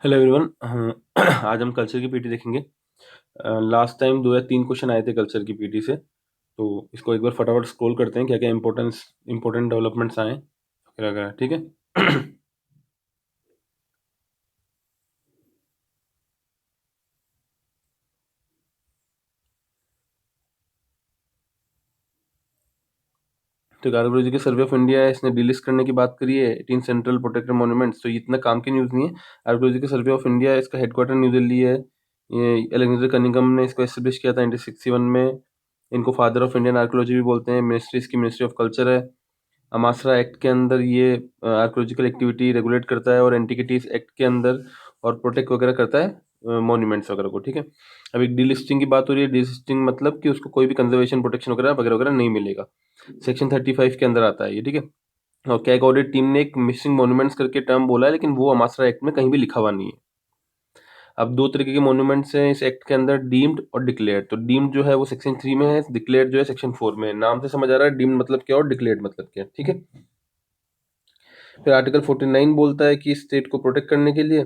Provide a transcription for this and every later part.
Hello everyone. आज हम culture की पीटी देखेंगे। लास्ट टाइम 2 या 3 क्वेश्चन आए थे कल्चर की पीटी से, तो इसको एक बार फटाफट स्क्रॉल करते हैं क्या क्या इंपॉर्टेंट डेवलपमेंट्स आए वगैरह वगैरह, ठीक है। तो आर्कोलॉजी के सर्वे ऑफ इंडिया है, इसने डिलिस्ट करने की बात करी है 18 सेंट्रल प्रोटेक्टेड मॉन्यूमेंट्स। तो ये इतना काम की न्यूज़ नहीं है। आर्कोलॉजी के सर्वे ऑफ इंडिया, इसका हेडक्वार्टर न्यू दिल्ली है। ये अलेक्जेंडर कनिंघम ने इसको एस्टेब्लिश किया था 1961 में। इनको फादर ऑफ इंडियन आर्कोलॉजी भी बोलते हैं। मिनिस्ट्री इसकी मिनिस्ट्री ऑफ कल्चर है। अमासरा एक्ट के अंदर ये आर्कोलॉजिकल एक्टिविटी रेगुलेट करता है, और एंटिकिटीज एक्ट के अंदर और प्रोटेक्ट वगैरह करता है मॉन्यूमेंट्स वगैरह को, ठीक है। अब एक डीलिस्टिंग की बात हो रही है। डीलिस्टिंग मतलब कि उसको कोई भी कंजर्वेशन प्रोटेक्शन वगैरह वगैरह वगैरह नहीं मिलेगा। सेक्शन 35 के अंदर आता है ये, ठीक है। और कैग ऑडिट टीम ने एक मिसिंग मॉन्यूमेंट्स करके टर्म बोला है, लेकिन वो अमासरा एक्ट में कहीं भी लिखा हुआ नहीं है। अब दो तरीके के मॉन्यूमेंट्स हैं इस एक्ट के अंदर, डीम्ड और डिक्लेयर्ड। तो डीम्ड जो है वो सेक्शन 3 में है, डिक्लेयर्ड जो है सेक्शन 4 में है। नाम से समझ आ रहा है डीम्ड मतलब क्या और डिक्लेयर्ड मतलब क्या, ठीक है। फिर आर्टिकल 49 बोलता है कि स्टेट को प्रोटेक्ट करने के लिए।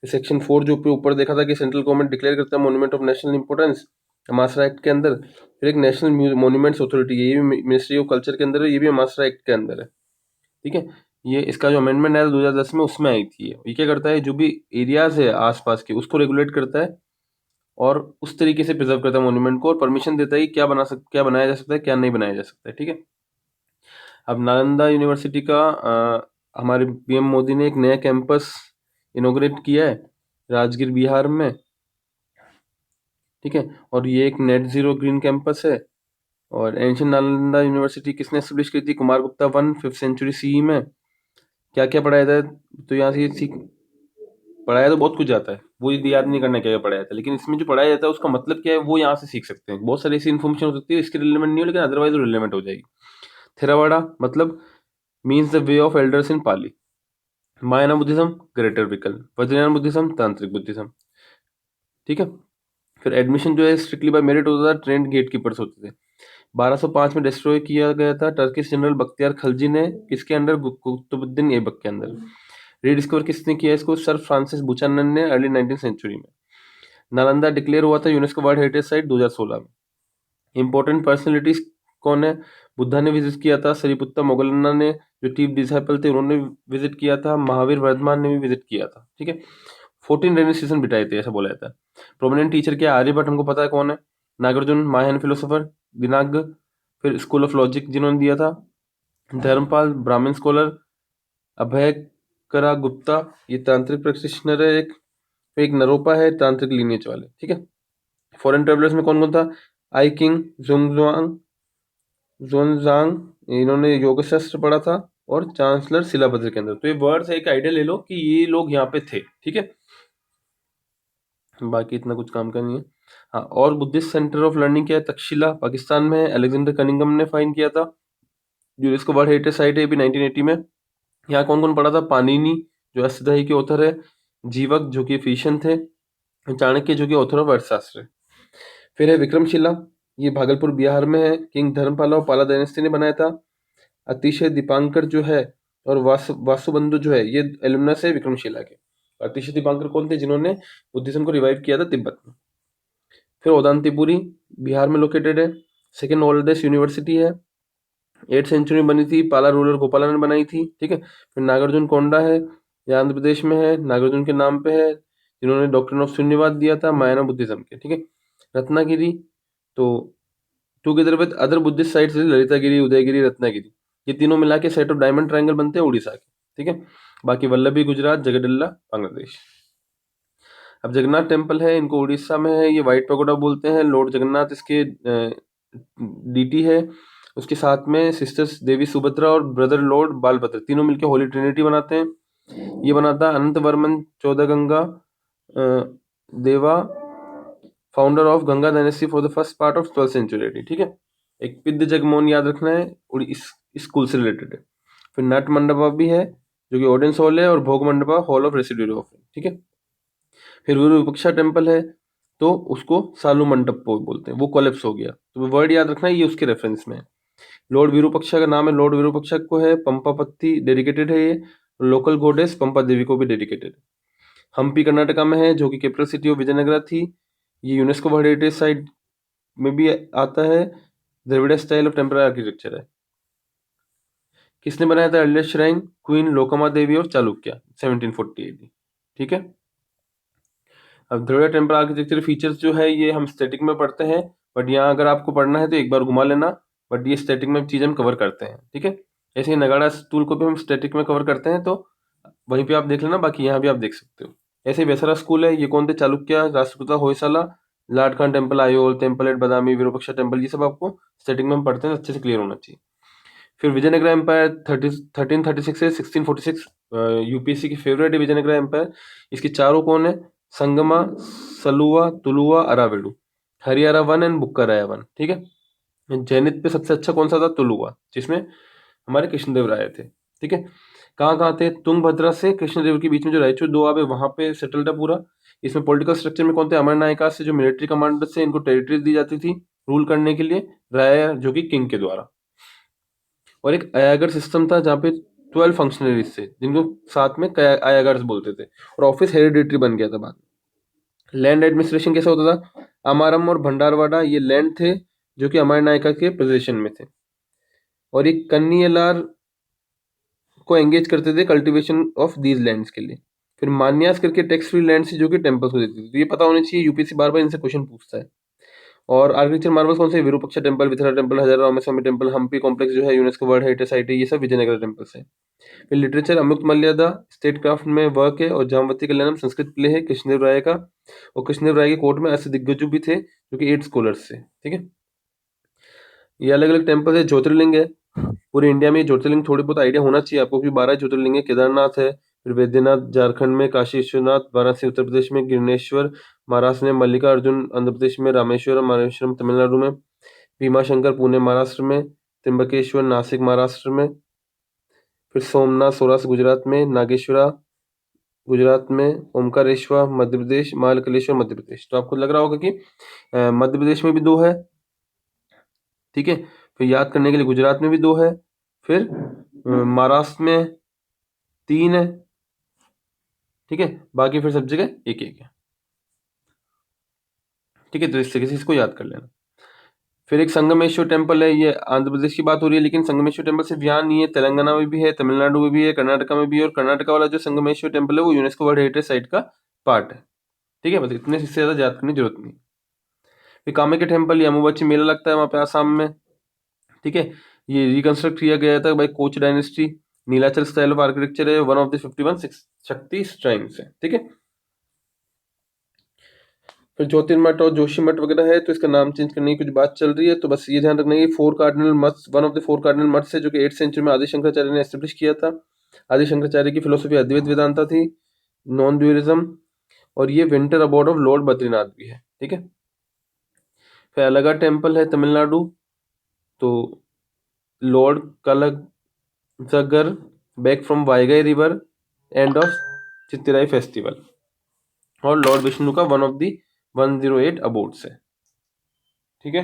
सेक्शन 4 जो ऊपर देखा था कि सेंट्रल गवर्नमेंट डिक्लेयर करता है monument of national importance AMASR act के अंदर। फिर एक नेशनल मॉन्यूमेंट्स अथॉरिटी है, ये भी मिनिस्ट्री ऑफ कल्चर के अंदर है, ये भी अमासरा एक्ट के अंदर है, ठीक है। ये इसका जो अमेंडमेंट आया 2010 में, उसमें आई थी। ये क्या करता है, जो भी एरियाज है आसपास के उसको रेगुलेट करता है और उस तरीके से प्रिजर्व करता है मॉन्यूमेंट को, और परमिशन देता है कि क्या बनाया जा सकता है, क्या नहीं बनाया जा सकता है, ठीक है। अब नालंदा यूनिवर्सिटी का हमारे पीएम मोदी ने एक नया कैंपस इनोग्रेट किया है राजगीर बिहार में, ठीक है। और ये एक नेट जीरो ग्रीन कैंपस है। और एंशियंट नालंदा यूनिवर्सिटी किसने एस्टेब्लिश की थी? Kumar Gupta 5th century CE में। क्या क्या पढ़ाया था? तो यहाँ से सीख पढ़ाया तो बहुत कुछ जाता है, वो यदि याद नहीं करना क्या क्या पढ़ाया था, लेकिन इसमें जो पढ़ाया जाता है उसका मतलब क्या है वो यहाँ से सीख सकते हैं। बहुत सारी ऐसी इन्फॉर्मेशन हो सकती है इसके रिलेवेंट नहीं हो, लेकिन अदरवाइज रिलेवेंट हो जाएगी। थेरावाड़ा मतलब means the way of elders in Pali. Mahayana Buddhism greater विकल्प, वज्रयान बुद्धिज्म तांत्रिक बुद्धिज्म, ठीक है। फिर एडमिशन जो है स्ट्रिक्टली बाय मेरिट होता था, ट्रेंड गेट कीपर्स होते थे। 1205 में डिस्ट्रॉय किया गया था टर्किश जनरल बख्तियार खलजी ने, किसके अंडर? कुतुबुद्दीन ऐबक के अंदर। रीडिस्कवर किसने किया इसको? सर फ्रांसिस बुचानन ने अर्ली 19th सेंचुरी में। नालंदा डिक्लेयर हुआ था यूनेस्को वर्ल्ड हेरिटेज साइट 2016 में। इंपॉर्टेंट पर्सनैलिटीज कौन है? बुद्धा ने विजिट किया था, सरीपुत्ता मोगलन्ना ने जो चीफ डिसाइपल थे उन्होंने विजिट किया था, महावीर वर्धमान ने भी विजिट किया था, ठीक है। 14 रेनी सीजन बिताए थे, ऐसा बोला जाता है। प्रोमिनेंट टीचर क्या? आर्यभट्ट हमको पता है कौन है। नागार्जुन महायान फिलोसोफर, दिनाग फिर स्कूल ऑफ लॉजिक जिन्होंने दिया था। धर्मपाल ब्राह्मण स्कॉलर, अभय करा गुप्ता ये तांत्रिक प्रैक्टिशनर है एक। फिर एक नरोपा है तांत्रिक लीनियज वाले, ठीक है। फॉरेन ट्रेवलर्स में कौन कौन था? आई किंग जुंगजुआंग जुनजांग, इन्होंने योग शास्त्र पढ़ा था, और चांसलर शिलाभद्र के अंदर। तो ये वर्ड से एक आइडिया ले लो कि ये लोग यहाँ पे थे, ठीक है। बाकी इतना कुछ काम का नहीं है। हाँ, और बुद्धिस्ट सेंटर ऑफ लर्निंग क्या है? तक्षशिला पाकिस्तान में है, अलेक्जेंडर कनिंगम ने फाइन किया था। यूनेस्को वर्ल्ड हेरिटेज साइट है भी 1980 में। यहाँ कौन कौन पढ़ा था? पाणिनि जो अष्टधाई के ऑथर है, जीवक जो कि फिजिशियन थे, चाणक्य जो कि ऑथर ऑफ अर्थशास्त्र है। फिर है विक्रमशिला, ये भागलपुर बिहार में है, किंग धर्मपाला और पाला डायनेस्टी ने बनाया था। अतिशय दीपांकर जो है और वासुबंधु जो है, ये एलुमनस है विक्रमशिला के। अतिशय दीपांकर कौन थे? जिन्होंने बुद्धिज्म को रिवाइव किया था तिब्बत में। फिर ओदांतीपुरी बिहार में लोकेटेड है, सेकेंड ओल्डेस्ट यूनिवर्सिटी है, 8th सेंचुरी में बनी थी, पाला रूलर गोपाला ने बनाई थी, ठीक है। फिर नागार्जुन कोंडा है, ये आंध्र प्रदेश में है, नागार्जुन के नाम पे है, जिन्होंने डॉक्ट्रिन ऑफ शून्यवाद दिया था मायाना बुद्धिज्म के, ठीक है। रत्नागिरी, तो together with other Buddhist sites Lalitagiri, Udayagiri, Ratnagiri, ये तीनों मिला के सेट ऑफ डायमंड ट्रायंगल बनते हैं उड़ीसा के, ठीक है। बाकी वल्लभी गुजरात, जगडल्ला बांग्लादेश। अब जगन्नाथ टेम्पल है, इनको उड़ीसा में है, ये व्हाइट पगोडा बोलते हैं। लॉर्ड जगन्नाथ इसके डीटी है। उसके साथ में सिस्टर्स देवी सुभद्रा और ब्रदर लॉर्ड बालभद्र तीनों मिलकर होली ट्रिनिटी बनाते हैं। ये बनाता है अनंत Varman 14 Ganga Deva, founder of Ganga dynasty for the first part of 12th century, ठीक है। एक पिद्ध जगमोहन याद रखना है, और इस स्कूल से रिलेटेड है। फिर नट मंडपा भी है जो कि ऑडियंस हॉल है, और भोग mandapa hall of resident of, ठीक है। फिर विरूपाक्षा टेम्पल है, तो उसको सालू मंडप बोलते हैं, वो कोलेप्स हो गया, तो वर्ड याद रखना है, ये उसके रेफरेंस में है। लॉर्ड विरूपाक्षा का नाम है, लॉर्ड विरूपाक्षा को है, पंपा पत्ती डेडिकेटेड है ये। लोकल गॉडेस पंपा देवी को भी डेडिकेटेड है। हम्पी कर्नाटका में है, जो कि कैपिटल सिटी ऑफ विजयनगरा थी। ये यूनेस्को वर्ल्ड हेरिटेज साइट में भी आता है। Dravida style of temple architecture है। किसने बनाया था earliest shrine? Queen Lokama Devi और चालुक्य, 1748। ठीक है। अब द्रविड़ टेम्पल आर्किटेक्चर फीचर्स जो है ये हम स्टैटिक में पढ़ते हैं, बट यहाँ अगर आपको पढ़ना है तो एक बार घुमा लेना, बट ये स्टैटिक में चीज़ हम कवर करते हैं। ठीक है। ऐसे ही नगाड़ा टूल को भी हम स्टैटिक में कवर करते हैं, तो वहीं पे आप देख लेना, बाकी यहाँ भी आप देख सकते हो। ऐसे ही वेसरा स्कूल है, ये कौन थे? Chalukya, Rashtrakuta, Hoysala, Lord Khan temple, IOL temple at Badami, Virupaksha temple, ये सब आपको स्टैटिक में हम पढ़ते हैं, अच्छे से क्लियर होना चाहिए। फिर विजयनगरा एम्पायर 1336 से 1646, यूपीएससी की फेवरेट है विजयनगरा एम्पायर। इसके चारों कौन है? संगमा, सलुवा, तुलुवा, अरावेडु, हरियारा 1 एंड बुक्काराया 1। ठीक है। जैनित पे सबसे अच्छा कौन सा था? तुलुवा, जिसमें हमारे कृष्णदेव राय थे। ठीक है। कहाँ कहाँ थे? तुंगभद्रा से कृष्णदेव के बीच में जो रायचूर दोआब है वहां पे सेटल था पूरा। इसमें पॉलिटिकल स्ट्रक्चर में कौन थे? अमर नायका से, जो मिलिट्री कमांडर से, इनको टेरिटरीज दी जाती थी रूल करने के लिए, राय जो कि किंग के द्वारा। और एक अयागर सिस्टम था जहाँ पे 12 फंक्शनरीज थे, जिनको साथ में अयागर्स बोलते थे, और ऑफिस हेरिडिटरी बन गया था बाद में। लैंड एडमिनिस्ट्रेशन कैसा होता था? अमारम और भंडारवाड़ा ये लैंड थे जो कि अमर नायका के पोजीशन में थे, और एक कन्नीलार को एंगेज करते थे कल्टीवेशन ऑफ दीज लैंड्स के लिए। फिर मान्यास करके टैक्स फ्री लैंड से जो कि टेम्पल्स को देती थी, तो ये पता होना चाहिए, यूपीएससी बार बार इनसे क्वेश्चन पूछता है। और आर्किटेक्चर मार्वल्स कौन से? विरूपाक्षा टेम्पल, विथरा टेम्पल, हजारा रामास्वामी टेम्पल, हम्पी कॉम्प्लेक्स जो है यूनेस्को वर्ल्ड हेरिटेज साइट है, ये सब विजयनगर टेम्पल्स है। फिर लिटरेचर, अमुक्त मर्यादा स्टेट क्राफ्ट में वर्क है, और जामवती कल्याणम संस्कृत प्ले है कृष्णदेव राय का, और कृष्णदेव राय के कोर्ट में अष्टदिग्गजों भी थे जो कि 8 स्कॉलर्स थे। ठीक है। ये अलग अलग टेम्पल है। ज्योतिर्लिंग है, पूरे इंडिया में ज्योतिर्लिंग थोड़ी बहुत आइडिया होना चाहिए आपको कि 12 ज्योतिर्लिंग है। केदारनाथ है, फिर वैद्यनाथ झारखंड में, काशी विश्वनाथ, वाराणसी उत्तर प्रदेश में, गिरनेश्वर महाराष्ट्र में, मल्लिकार्जुन आंध्र प्रदेश में, रामेश्वरम माहेश्वरम तमिलनाडु में, भीमाशंकर पुणे महाराष्ट्र में, त्र्यंबकेश्वर नासिक महाराष्ट्र में, फिर सोमनाथ सौराष्ट्र गुजरात में, नागेश्वरा गुजरात में, ओमकारेश्वर मध्य प्रदेश, महाकलेश्वर मध्य प्रदेश। तो आपको लग रहा होगा कि मध्य प्रदेश में भी 2 है। ठीक है। फिर याद करने के लिए गुजरात में भी 2 है, फिर महाराष्ट्र में 3 है। ठीक है। बाकी फिर सब जगह एक एक है। ठीक है। तो इस तरीके से इसको याद कर लेना। फिर एक संगमेश्वर टेम्पल है, ये आंध्र प्रदेश की बात हो रही है, लेकिन संगमेश्वर टेम्पल सिर्फ यहाँ नहीं है, तेलंगाना में भी है, तमिलनाडु में भी है, कर्नाटका में भी है, और कर्नाटका वाला जो संगमेश्वर टेम्पल है वो यूनेस्को वर्ल्ड हेरिटेज साइट का पार्ट है। ठीक है। बस इतने से ज्यादा याद करने की जरूरत नहीं। फिर कामाख्या टेम्पल, ये अम्बुबाची मेला लगता है वहाँ पे आसाम में। ठीक है। ये रिकंस्ट्रक्ट किया गया था by coach dynasty. Nilachal style of architecture है, वन ऑफ द 51 शक्ति श्राइन्स है। ठीक है। फिर ज्योतिर्मठ और जोशीमठ वगैरह है, तो इसका नाम चेंज करने की कुछ बात चल रही है, तो बस ये ध्यान रखना है 4 cardinal maths, one of the 4 cardinal maths है, जो कि 8th सेंचुरी में आदि शंकराचार्य ने एस्टेब्लिश किया था। आदि शंकराचार्य की फिलोसफी अद्वैत वेदांता थी, नॉन ड्यूअलिज्म, और ये विंटर अबॉर्ड ऑफ लॉर्ड बद्रीनाथ भी है। ठीक है। फिर अलगा टेम्पल है तमिलनाडु, तो lord Kallazhagar back from Vaigai river, end of Chittirai festival, और लॉर्ड विष्णु का वन ऑफ दी 108 अबोर्ड्स है। ठीक है।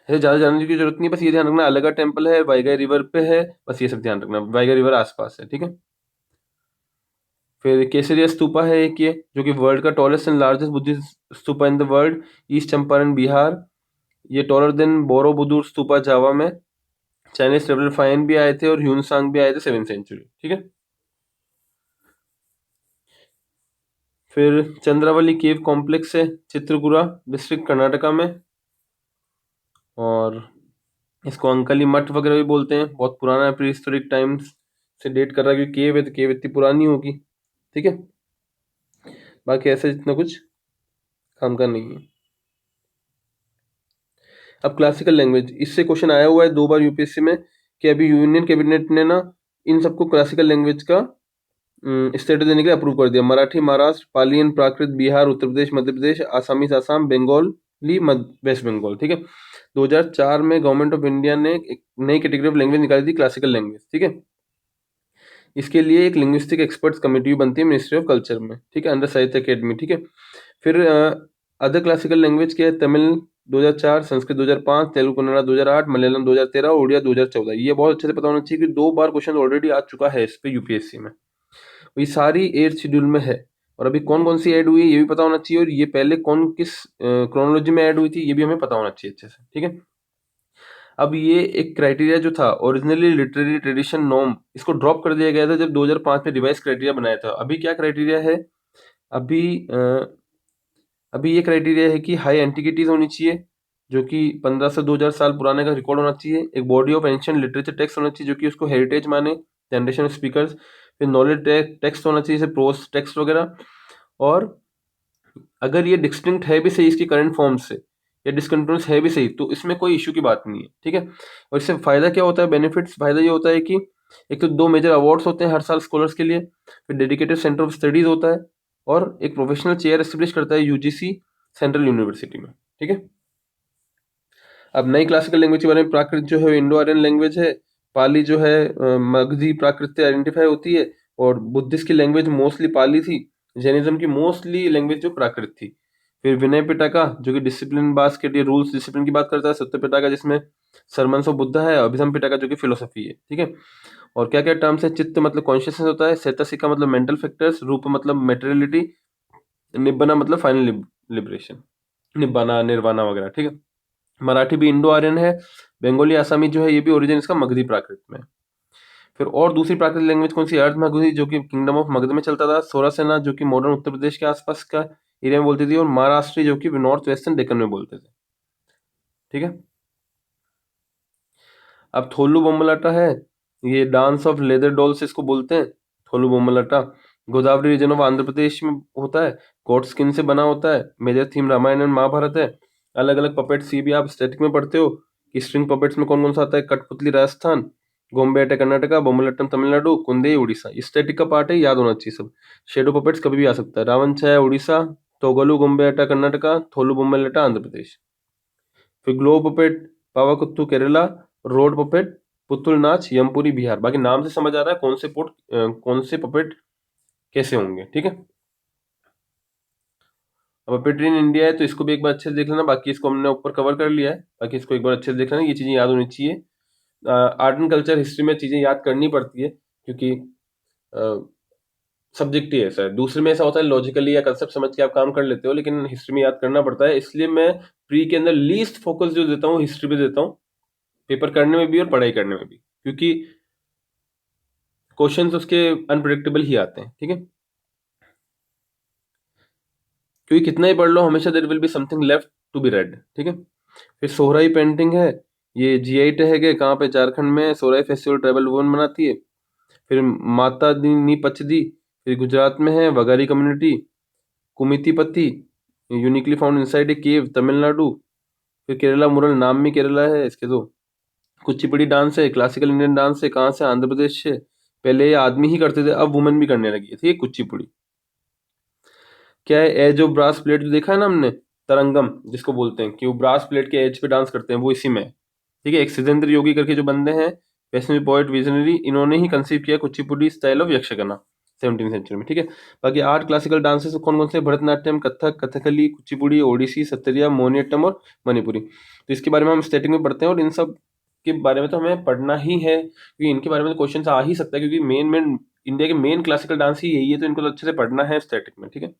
ऐसे ज़्यादा जानने की जरूरत नहीं, बस ये ध्यान रखना अलगा टेम्पल है, वाइगाई रिवर पे है, बस ये सब ध्यान रखना, वाइगाई रिवर आसपास है। ठीक है। फिर केसरिया स्तूपा है एक, ये जो कि वर्ल्ड का tallest and largest Buddhist stupa in the world, east Champaran Bihar. ये टॉलर देन बोरोबुदुर स्तूपा जावा में। चाइनीज ट्रेवलर फाइन भी आए थे और ह्यूनसांग भी आए थे 7th सेंचुरी। ठीक है। फिर चंद्रावली केव कॉम्प्लेक्स है, चित्रकूटा डिस्ट्रिक्ट कर्नाटका में, और इसको अंकली मठ वगैरह भी बोलते हैं। बहुत पुराना है, प्री हिस्टोरिक टाइम्स से डेट कर रहा है, क्योंकि केव है तो केव इतनी पुरानी होगी। ठीक है। बाकी ऐसे जितना कुछ काम का नहीं है। अब क्लासिकल लैंग्वेज, इससे क्वेश्चन आया हुआ है 2 बार यूपीएससी में, कि अभी यूनियन कैबिनेट ने ना इन सबको क्लासिकल लैंग्वेज का स्टेटस देने के लिए अप्रूव कर दिया। मराठी महाराष्ट्र, पाली एंड प्राकृत बिहार, उत्तर प्रदेश मध्य प्रदेश, आसामीज आसाम, बंगाली वेस्ट बंगाल। ठीक है। 2004 में गवर्नमेंट ऑफ इंडिया ने एक नई कैटेगरी ऑफ लैंग्वेज निकाली थी, क्लासिकल लैंग्वेज। ठीक है। इसके लिए एक लिंग्विस्टिक एक्सपर्ट्स कमेटी भी बनती है मिनिस्ट्री ऑफ कल्चर में। ठीक है, अंडर साहित्य अकेडमी। ठीक है। फिर अदर क्लासिकल लैंग्वेज क्या है? तमिल 2004, संस्कृत 2005, तेलुगु कन्नड़ा 2008, मलयालम 2013, उड़िया 2014। ये बहुत अच्छे से पता होना चाहिए कि 2 बार क्वेश्चन ऑलरेडी आ चुका है इस पे यूपीएससी में। ये सारी 8th शेड्यूल में है। और अभी कौन कौन सी ऐड हुई है ये भी पता होना चाहिए, और ये पहले कौन किस क्रोनोलॉजी में ऐड हुई थी ये भी हमें पता होना चाहिए अच्छे से, ठीक है। अब ये एक क्राइटेरिया जो था ओरिजिनली लिटरेरी ट्रेडिशन नॉर्म, इसको ड्रॉप कर दिया गया था जब 2005 में रिवाइज क्राइटेरिया बनाया था। अभी क्या क्राइटेरिया है, अभी अभी ये क्राइटेरिया है कि हाई एंटिकिटीज होनी चाहिए, जो कि 15 से 2000 साल पुराने का रिकॉर्ड होना चाहिए। एक body of ancient literature text होना चाहिए जो कि उसको हेरिटेज माने, जनरेशन ऑफ स्पीकर्स। फिर नॉलेज टेक्स्ट होना चाहिए, जैसे प्रोस टेक्स्ट वगैरह। और अगर ये डिस्टिंक्ट है भी सही इसकी करंट फॉर्म से, या डिसकंटिन्यूस है भी सही, तो इसमें कोई इशू की बात नहीं है, ठीक है। और इससे फायदा क्या होता है, बेनिफिट्स, फायदा ये होता है कि एक तो 2 मेजर अवार्ड्स होते हैं हर साल स्कॉलर्स के लिए, फिर डेडिकेटेड सेंटर ऑफ स्टडीज होता है, और एक प्रोफेशनल चेयर एस्टेब्लिश करता है यूजीसी सेंट्रल यूनिवर्सिटी में, ठीक है। अब नई क्लासिकल लैंग्वेज के बारे में, प्राकृत जो है इंडो आर्यन लैंग्वेज है, पाली जो है मगधी प्राकृत से आइडेंटिफाई होती है, और बुद्धिस्ट की लैंग्वेज मोस्टली पाली थी, जैनिज्म की मोस्टली लैंग्वेज जो प्राकृत थी। फिर विनय पिटका जो कि डिसिप्लिन बास्केट, ये रूल्स डिसिप्लिन की बात करता है, सत्य पिटका जिसमें सरमन्स ऑफ बुद्धा है, अभिधम पिटका जो कि फिलोसफी है, ठीक है। और क्या क्या टर्म्स है, चित्त मतलब कॉन्शियसनेस होता है, चेतसिका मतलब मेंटल फैक्टर्स, रूप मतलब मेटेरियलिटी, निब्बना मतलब फाइनल लिबरेशन, निब्बाना निर्वाणा वगैरह, ठीक है। मराठी भी इंडो आर्यन है, बंगाली आसामी जो है ये भी ओरिजिन इसका मगधी प्राकृत में। फिर और दूसरी प्राकृतिक लैंग्वेज कौन सी, अर्ध मगधी जो कि किंगडम ऑफ मगध में चलता था, सोरासेना जो कि मॉडर्न उत्तर प्रदेश के आसपास का एरिया में बोलती थी, और महाराष्ट्री जो कि नॉर्थ वेस्टर्न डेक्कन में बोलते थे, ठीक है। अब थोलू बोम्मलाटा है, ये डांस ऑफ लेदर डॉल्स इसको बोलते हैं, थोलू बोम्मलाटा। गोदावरी रीजन ऑफ आंध्र प्रदेश में होता है, गोट स्किन से बना होता है, major theme Ramayana and Mahabharata है। अलग अलग पपेट्स ये भी आप स्टैटिक में पढ़ते हो कि स्ट्रिंग पपेट्स में कौन कौन सा आता है, कठपुतली राजस्थान, गोम्बेटा कर्नाटका, बोम्मलट्टम तमिलनाडु, कुंदे उड़ीसा। ये स्टैटिक का पार्ट है, याद होना चाहिए सब। शेडो पपेट्स कभी भी आ सकता है, रावण छाया उड़ीसा, तोगलू गोम्बेटा कर्नाटका, थोलू बोम्मलट्टा आंध्र प्रदेश। फिर glove puppet Pavakoothu Kerala, rod puppet Putul Nach Yampuri Bihar. बाकी नाम से समझ आ रहा है कौन से पपेट कैसे होंगे, ठीक है। अब पपेट्री इन इंडिया है तो इसको भी एक बार अच्छे से देख लेना, बाकी इसको हमने ऊपर कवर कर लिया है, बाकी इसको एक बार अच्छे से देख लेना, ये चीजें याद होनी चाहिए। आर्ट एंड कल्चर हिस्ट्री में चीजें याद करनी पड़ती है, क्योंकि सब्जेक्ट ही ऐसा है। दूसरे में ऐसा होता है लॉजिकली या कंसेप्ट समझ के आप काम कर लेते हो, लेकिन हिस्ट्री में याद करना पड़ता है। इसलिए मैं प्री के अंदर लीस्ट फोकस जो देता हूँ हिस्ट्री पे देता हूँ, पेपर करने में भी और पढ़ाई करने में भी, क्योंकि क्वेश्चंस उसके अनप्रिडिक्टेबल ही आते हैं, ठीक है। क्योंकि कितना ही पढ़ लो हमेशा there will be something left to be read, ठीक है। फिर सोहराई पेंटिंग है, ये जीआई टैग है, कहाँ पे, झारखंड में सोहराई फेस्टिवल ट्राइबल वुमन मनाती है। फिर माता दी नी पचदी, फिर गुजरात में है Vagari community, Kumittipathi uniquely found inside a cave Tamil Nadu. फिर केरला मुरल, नाम में केरला है इसके तो। कुचिपुड़ी डांस है, क्लासिकल इंडियन डांस है, कहाँ से, आंध्र प्रदेश से। पहले ये आदमी ही करते थे, अब वुमेन भी करने लगी है, ठीक है। कुचिपुड़ी क्या है, एज ऑफ ब्रास प्लेट जो देखा है ना हमने, तरंगम जिसको बोलते हैं, कि वो ब्रास प्लेट के एज पे डांस करते हैं, वो इसी में है, ठीक है। एक सिद्धेंद्र योगी करके जो बंदे हैं, वैष्णवी पोएट विजनरी, इन्होंने ही कंसीव किया कुचिपुड़ी स्टाइल ऑफ यक्षगाना 17वीं सेंचुरी में, ठीक है। बाकी 8 क्लासिकल डांसेस कौन कौन से, भरतनाट्यम, कथक, कथकली, कुचिपुड़ी, ओडिसी, सत्रिया, मोहिनीअट्टम और मणिपुरी। तो इसके बारे में हम स्टैटिक में पढ़ते हैं, और इन सब के बारे में तो हमें पढ़ना ही है, क्योंकि इनके बारे में तो क्वेश्चन आ ही सकता है, क्योंकि मेन इंडिया के मेन क्लासिकल डांस ही यही है, तो इनको तो अच्छे से पढ़ना है स्टैटिक में, ठीक है।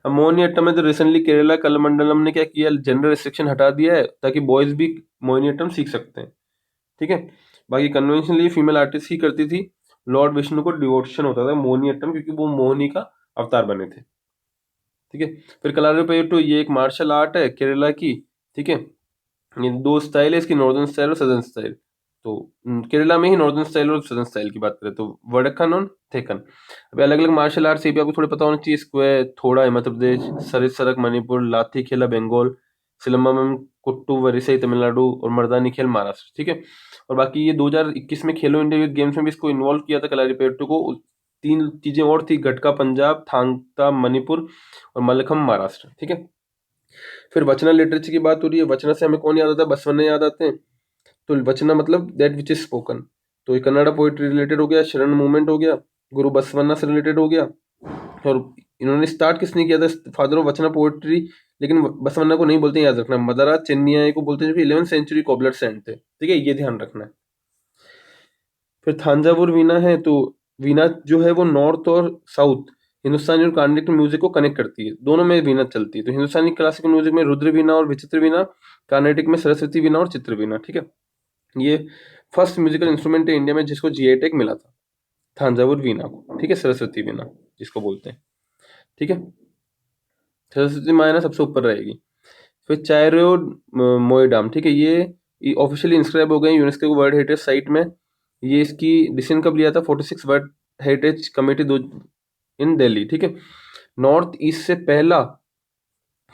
मोहिनीअट्टम में तो रिसेंटली केरला कलमंडलम ने क्या किया, जेंडर रिस्ट्रिक्शन हटा दिया है, ताकि बॉयज भी मोहिनीअट्टम सीख सकते हैं, ठीक है। बाकी कन्वेंशनली फीमेल आर्टिस्ट ही करती थी, लॉर्ड विष्णु को डिवोशन होता था मोहिनीअट्टम, क्योंकि वो मोहिनी का अवतार बने थे, ठीक है। फिर कलारीपयट्टू, ये एक मार्शल आर्ट है केरला की, ठीक है। ये 2 स्टाइल है इसकी, नॉर्दर्न स्टाइल और सदर्न स्टाइल। तो केरला में ही नॉर्दर्न स्टाइल और सदर्न स्टाइल की बात करें तो वडक्कन और थेकन। अभी अलग अलग मार्शल आर्ट्स ये भी आपको थोड़े पता होना चाहिए, स्क्वायर थोड़ा हिमाचल प्रदेश, सरित सरक मणिपुर, लाठी खेला बंगाल, सिलम्बम कुट्टू वरिसई तमिलनाडु, और मर्दानी खेल महाराष्ट्र, ठीक है। और बाकी ये 2021 में खेलो इंडिया यूथ गेम्स में भी इसको इन्वॉल्व किया था कलारीपयट्टू को। 3 चीजें और थी, गटका पंजाब, थांगता मणिपुर, और मलखम महाराष्ट्र, ठीक है। फिर वचना लिटरेचर की बात हो रही है, वचना से हमें कौन याद आता है, बसवन्ना याद आते हैं। तो वचना मतलब दैट विच इज स्पोकन, तो ये कन्नड़ा पोइट्री रिलेटेड हो गया, शरण मूवमेंट हो गया, गुरु बसवन्ना से रिलेटेड हो गया। और इन्होंने स्टार्ट किसने किया था, फादर ऑफ वचना पोइट्री, लेकिन बसवन्ना को नहीं बोलते, याद रखना। मदरा चेन्नई को बोलते हैं, जो कि 11th सेंचुरी कोबलर सेंट थे, ठीक है, ये ध्यान रखना है। फिर थांजावुर वीणा है, तो वीणा जो है वो नॉर्थ और साउथ हिंदुस्तानी और कार्नेटिक म्यूजिक को कनेक्ट करती है, दोनों में वीणा चलती है। तो हिंदुस्तानी क्लासिकल म्यूजिक में रुद्र वीणा और विचित्र वीणा, कार्नेटिक में सरस्वती वीणा और चित्र वीणा। ठीक है, ये फर्स्ट म्यूजिकल इंस्ट्रूमेंट है इंडिया में जिसको जीआई टैग मिला था, थांजावुर वीणा को। ठीक है, सरस्वती वीणा जिसको बोलते हैं। ठीक है, सरस्वती माँ है ना सबसे ऊपर रहेगी। फिर चायरो मोइडाम, ठीक है, ये ऑफिशियली इंस्क्राइब हो गए यूनेस्को वर्ल्ड हेरिटेज साइट में। ये इसकी डिसीजन कब लिया था? 46 वर्ल्ड हेरिटेज कमेटी दो इन दिल्ली। ठीक है, नॉर्थ ईस्ट से पहला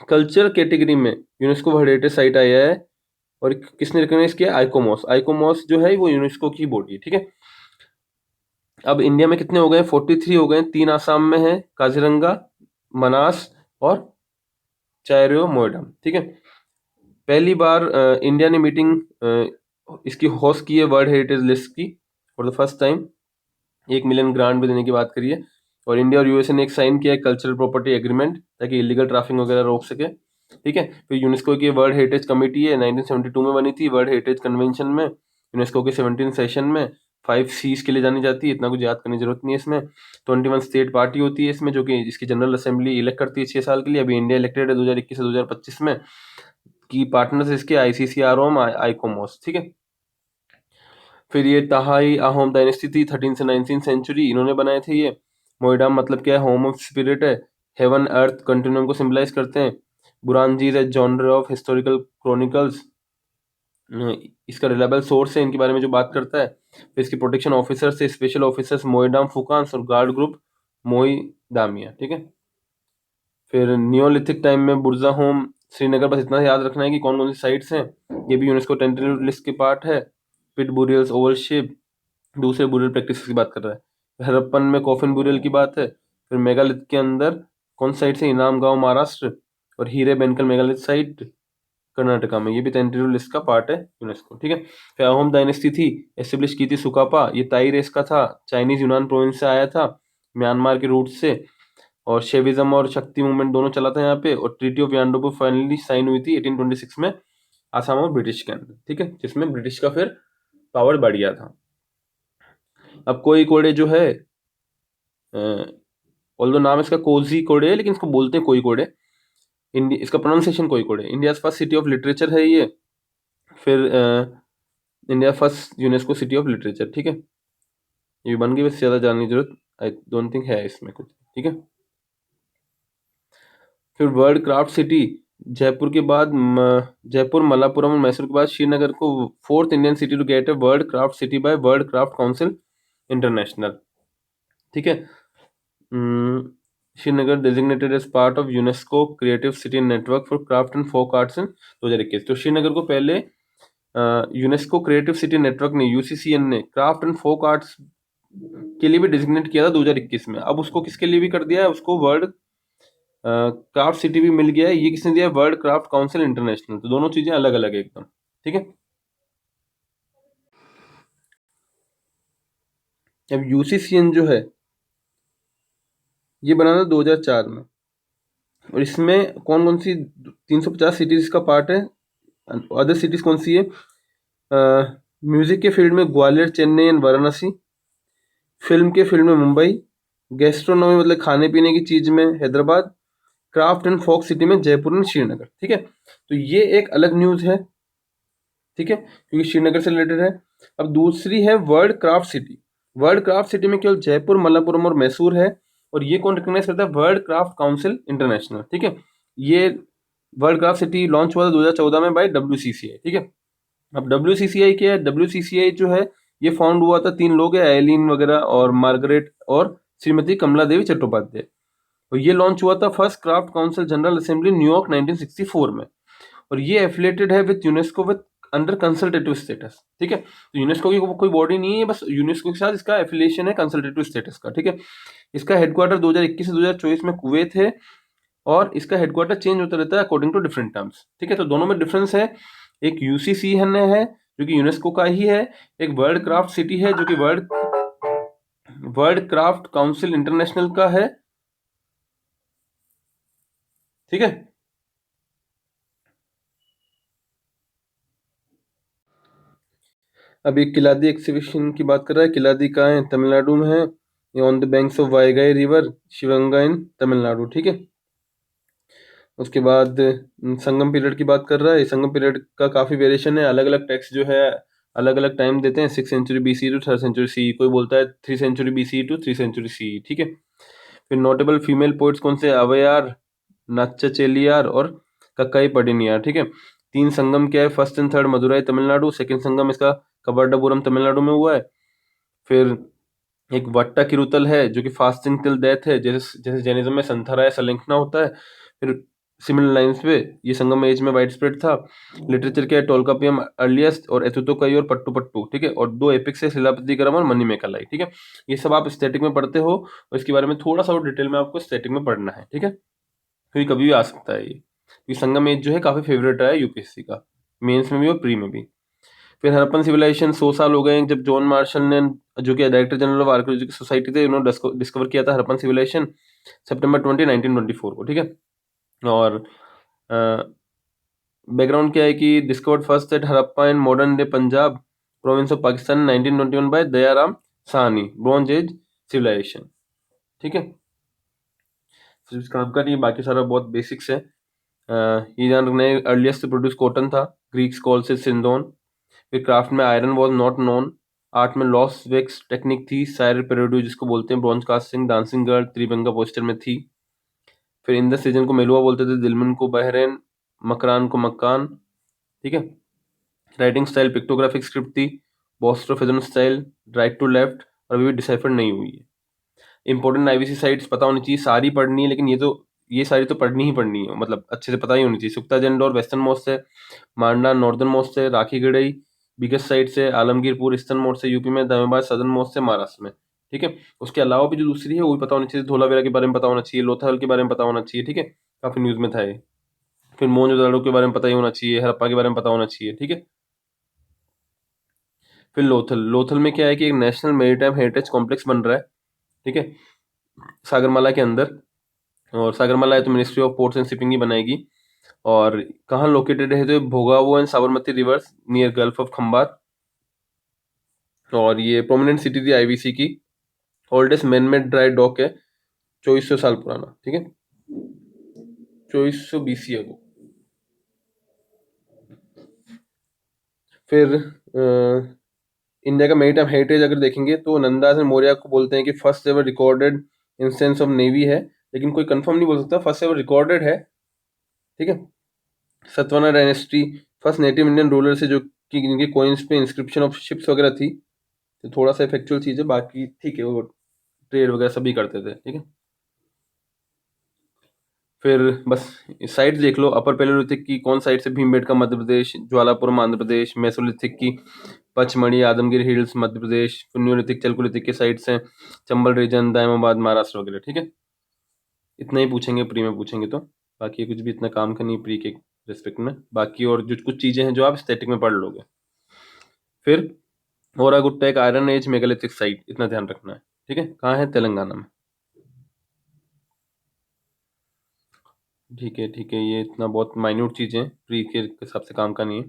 कल्चर कैटेगरी में यूनेस्को वर्ल्ड हेरिटेज साइट आया है। और किसने रिकॉग्नाइज किया? आइकोमोस। आइकोमोस जो है वो यूनेस्को की बॉडी है। ठीक है, अब इंडिया में कितने हो गए? 43 हो गए। 3 आसाम में है, काजीरंगा, मनास और चायरो मोइडाम। ठीक है, पहली बार इंडिया ने मीटिंग इसकी होस्ट की है वर्ल्ड हेरिटेज लिस्ट की for the first time. 1 million grant भी देने की बात करी है। और इंडिया और यूएसए ने एक साइन किया है कल्चरल प्रॉपर्टी एग्रीमेंट, ताकि इलीगल ट्रैफिकिंग वगैरह रोक सके। ठीक है, फिर यूनेस्को की वर्ल्ड हेरिटेज कमेटी है, 1972 में बनी थी। वर्ल्ड हेरिटेज कन्वेंशन में यूनेस्को के 17 सेशन में 5 सीज के लिए जानी जाती है। इतना कुछ याद करने की जरूरत नहीं है इसमें। 21 स्टेट पार्टी होती है इसमें, जो कि इसकी जनरल असेंबली इलेक्ट करती है 6 साल के लिए। अभी इंडिया इलेक्टेड है 2021 से 2025 में। की पार्टनर्स इसके आईसीसीआरओम, आइकोमोस। ठीक है, फिर ये ताहाई अहोम डायनेस्टी थी 13 से 19 सेंचुरी, इन्होंने बनाए थे ये। मोइडाम मतलब क्या है? होम ऑफ स्पिरिट है, हेवन अर्थ कंटिन्यूम को सिंबलाइज करते हैं। बुरानजीज है जॉनर ऑफ हिस्टोरिकल क्रॉनिकल्स, इसका रिलायबल सोर्स है इनके बारे में जो बात करता है। फिर इसके प्रोटेक्शन ऑफिसर्स से स्पेशल ऑफिसर्स मोइडाम फुकांस और गार्ड ग्रुप मोई दामिया। ठीक है, फिर नियोलिथिक टाइम में बुर्जा होम श्रीनगर, बस इतना याद रखना है कि कौन कौन सी साइट्स हैं। ये भी यूनेस्को टेंटेटिव लिस्ट के पार्ट है। पिट बुरियल्स, ओवल शिप, दूसरे बुरियल प्रैक्टिस की बात कर रहा है। हड़प्पन में कॉफिन बुरियल की बात है। फिर मेगालिथ के अंदर कौन साइट से? इनाम गांव महाराष्ट्र, और हीरे बेनकल मेगालिथ साइट कर्नाटका में। ये भी टेंटेटिव लिस्ट का पार्ट है यूनेस्को। ठीक है, फिर अहोम डायनेस्टी थी, एस्टेब्लिश की थी सुकापा। ये ताई रेस का था, चाइनीज यूनान प्रोविंस से आया था, म्यांमार के रूट से। और शेविज्म और शक्ति मूवमेंट दोनों चला था यहाँ पे। और ट्रीटी ऑफ यानडोबो फाइनली साइन हुई थी 1826 में आसाम और ब्रिटिश के अंदर। ठीक है, जिसमें ब्रिटिश का फिर पावर बढ़ गया था। अब कोई कोडे जो है, ऑल्दो नाम इसका कोजी कोडे है, लेकिन इसको बोलते हैं कोई कोडे। इसका प्रोनाउंसिएशन कोई कोडे। India first city of literature है ये। फिर India first UNESCO city of literature. ठीक है, ये बन गई, बस ज़्यादा जानने की जरूरत आई डोंट थिंक है इसमें कुछ। ठीक है, फिर वर्ल्ड क्राफ्ट सिटी, जयपुर के बाद जयपुर, मलापुरम और मैसूर के बाद श्रीनगर को 4th Indian city to get a world craft city by world craft council international. ठीक है, Srinagar designated as part of UNESCO creative city network for craft and folk arts in 2021। तो श्रीनगर को पहले यूनेस्को क्रिएटिव सिटी नेटवर्क ने, यूसीसीएन ने, craft and folk arts के लिए भी डिजिग्नेट किया था 2021 में। अब उसको किसके लिए भी कर दिया है? उसको वर्ल्ड क्राफ्ट सिटी भी मिल गया है। ये किसने दिया? World craft council international. तो दोनों चीजें अलग अलग है एकदम। ठीक है, अब यूसीसीएन जो है ये बना था 2004 में। और इसमें कौन कौन सी 350 सिटीज का पार्ट है। अदर सिटीज कौन सी है? म्यूजिक के फील्ड में ग्वालियर, चेन्नई एंड वाराणसी। फिल्म के फील्ड में मुंबई। गैस्ट्रोनॉमी मतलब खाने पीने की चीज में Hyderabad. Craft and folk city में जयपुर एंड श्रीनगर। ठीक है, तो ये एक अलग न्यूज है। ठीक है, क्योंकि श्रीनगर से रिलेटेड है। अब दूसरी है world craft city. World craft city में केवल जयपुर, मल्लापुरम और मैसूर है। और ये कौन रिकॉग्नाइज करता है? World craft council international. ठीक है, ये वर्ल्ड क्राफ्ट सिटी लॉन्च हुआ था 2014 में बाय WCCI। ठीक है, अब WCCI क्या है? WCCI जो है ये फाउंड हुआ था, 3 लोग हैं, एलिन वगैरह और मार्गरेट और श्रीमती कमला देवी चट्टोपाध्याय। और ये लॉन्च हुआ था first craft council general assembly New York 1964 में। और ये एफिलेटेड है with UNESCO with under consultative status. ठीक है, तो यूनेस्को की कोई बॉडी नहीं है, बस यूनेस्को के साथ इसका एफिलिएशन है कंसल्टेटिव स्टेटस का। ठीक है, इसका हेडक्वार्टर 2021 से 2024 में कुवैत है। और इसका हेडक्वार्टर चेंज होता रहता है अकॉर्डिंग टू डिफरेंट टर्म्स। ठीक है, तो दोनों में डिफरेंस है। एक यूसीसीएन है जो कि यूनेस्को का ही है। एक वर्ल्ड क्राफ्ट सिटी है जो कि वर्ल्ड क्राफ्ट काउंसिल इंटरनेशनल का है। ठीक है, अब एक किलादी एग्जीबिशन की बात कर रहा है। किलादी कहाँ है? तमिलनाडु में है। ये on the banks of Vaigai river, Sivaganga in Tamil Nadu, ठीक है। उसके बाद संगम पीरियड की बात कर रहा है। संगम पीरियड का काफ़ी वेरिएशन है, अलग अलग टेक्स्ट जो है अलग अलग टाइम देते हैं, 6th century BC to 3rd century CE, कोई बोलता है 3rd century BC to 3rd century CE, ठीक है। फिर नोटेबल फीमेल पोइट्स कौन से, अवयार, नच्चचेलियार और कक्काई पडिनियार, ठीक है। 3 संगम क्या है, first and third Madurai Tamil Nadu, second Sangam इसका कबड्डापुरम तमिलनाडु में हुआ है। फिर एक वट्टा किरुतल है जो कि फास्टिंग टिल डेथ है, जैसे जैसे जैनिज्म में संथाराय सलिंखना होता है। फिर सिमिलर लाइंस पे ये संगम एज में वाइड स्प्रेड था। लिटरेचर क्या है, टोल्कापियम अर्लिएस्ट और एतुतोकई और पट्टू, ठीक है। और 2 एपिक्स है, शिलापतिकरम और मणिमेकालाई, ठीक है। ये सब आप स्टैटिक में पढ़ते हो और इसके बारे में थोड़ा सा और डिटेल में आपको स्टैटिक में पढ़ना है, ठीक है। क्योंकि कभी भी आ सकता है ये संगम एज जो है काफ़ी फेवरेट रहा है यूपीएससी का, मेंस में भी और प्री में भी। फिर हड़प्पन सिविलाइजेशन 100 साल हो गए जब जॉन मार्शल ने, जो कि director general of archaeological society थे, उन्होंने डिस्कवर किया था हड़प्पन सिविलाइजेशन सितंबर 20, 1924 को, ठीक है। और बैकग्राउंड क्या है कि discovered first at Harappa in modern day Punjab province of Pakistan 1921 by Dayaram Sahni, bronze age civilization, ठीक है। फिर इसका आपका नहीं, बाकी सारा बहुत बेसिक्स है। ये जान रखना है, अर्लीस्ट प्रोड्यूस कॉटन था, ग्रीक्स कॉल से सिंदोन। फिर क्राफ्ट में iron was not known, art में लॉस वेक्स टेक्निक थी, सायर पेरिडो जिसको बोलते हैं, bronze casting, dancing girl Tribhanga poster में थी। फिर इन द सीजन को मेलुआ बोलते थे, दिलमन को बहरेन, मकरान को मक्कान, ठीक है। राइटिंग स्टाइल पिक्टोग्राफिक स्क्रिप्ट थी, बॉस्ट्रोफेजन स्टाइल, राइट टू लेफ्ट, और अभी भी डिसाइफर नहीं हुई है। इंपॉर्टेंट आईवीसी साइट्स पता होनी चाहिए, सारी पढ़नी है, लेकिन ये सारी तो पढ़नी ही पढ़नी है, मतलब अच्छे से पता ही होनी चाहिए। सुक्ता जंडोर वेस्टर्न मोस्ट है, मांडा नॉर्दर्न मोस्ट है, राखी गढ़ई बिगेस्ट साइट से, आलमगीरपुर ईस्टर्न मोस्ट से यूपी में, दामेबाद सदर्न मोस्ट से महाराष्ट्र में, ठीक है। उसके अलावा भी जो दूसरी है वो भी पता होनी चाहिए, धोलावीरा के बारे में पता होना चाहिए, लोथल के बारे में पता होना चाहिए, ठीक है, काफी न्यूज में था ये। फिर मोहनजोदड़ो के बारे में पता ही होना चाहिए, हड़प्पा के बारे में पता होना चाहिए, ठीक है। फिर लोथल में क्या है कि एक नेशनल मेरीटाइम हेरिटेज कॉम्प्लेक्स बन रहा है, ठीक है, सागरमाला के अंदर। और सागरमाला है तो ministry of ports and shipping ही बनाएगी। और कहाँ लोकेटेड है, तो Bhogavo and Sabarmati rivers near gulf of Khambhat. और ये प्रोमिनेंट सिटी थी आईवीसी की। Oldest man made dry dock है, 2400 साल पुराना, ठीक है, 2400 BC है वो। फिर इंडिया का मेरीटाइम हेरिटेज अगर देखेंगे तो नंदा से मौर्य को बोलते हैं कि first ever recorded instance of navy है, लेकिन कोई कंफर्म नहीं बोल सकता, फर्स्ट एवर रिकॉर्डेड है, ठीक है। Satavahana dynasty, first native Indian ruler से जो कि इनके कॉइन्स पे इंस्क्रिप्शन ऑफ शिप्स वगैरह थी, तो थोड़ा सा फैक्चुअल चीज़ है, बाकी ठीक है, वो ट्रेड वगैरह सभी करते थे, ठीक है। फिर बस साइट देख लो, अपर पैलेयोलिथिक की कौन साइड से, भीमबेटका मध्य प्रदेश, ज्वालापुरम आंध्र प्रदेश, मेसोलिथिक की पचमढ़ी आदमगिर हिल्स मध्य प्रदेश, न्यूलिथिक चलकुलिथिक के साइड से चंबल रीजन, दायमाबाद महाराष्ट्र वगैरह, ठीक है। इतना ही पूछेंगे, प्री में पूछेंगे तो, बाकी कुछ भी इतना काम का नहीं प्री के रिस्पेक्ट में, बाकी और जो कुछ चीज़ें हैं जो आप स्टैटिक में पढ़ लोगे। फिर ओरागुट्टा एक आयरन एज मेगालिथिक साइट, इतना ध्यान रखना है, ठीक है। कहाँ है, तेलंगाना में, ठीक है, ठीक है। ये इतना बहुत माइन्यूट चीज़ें हैं, प्री के हिसाब से काम का नहीं है।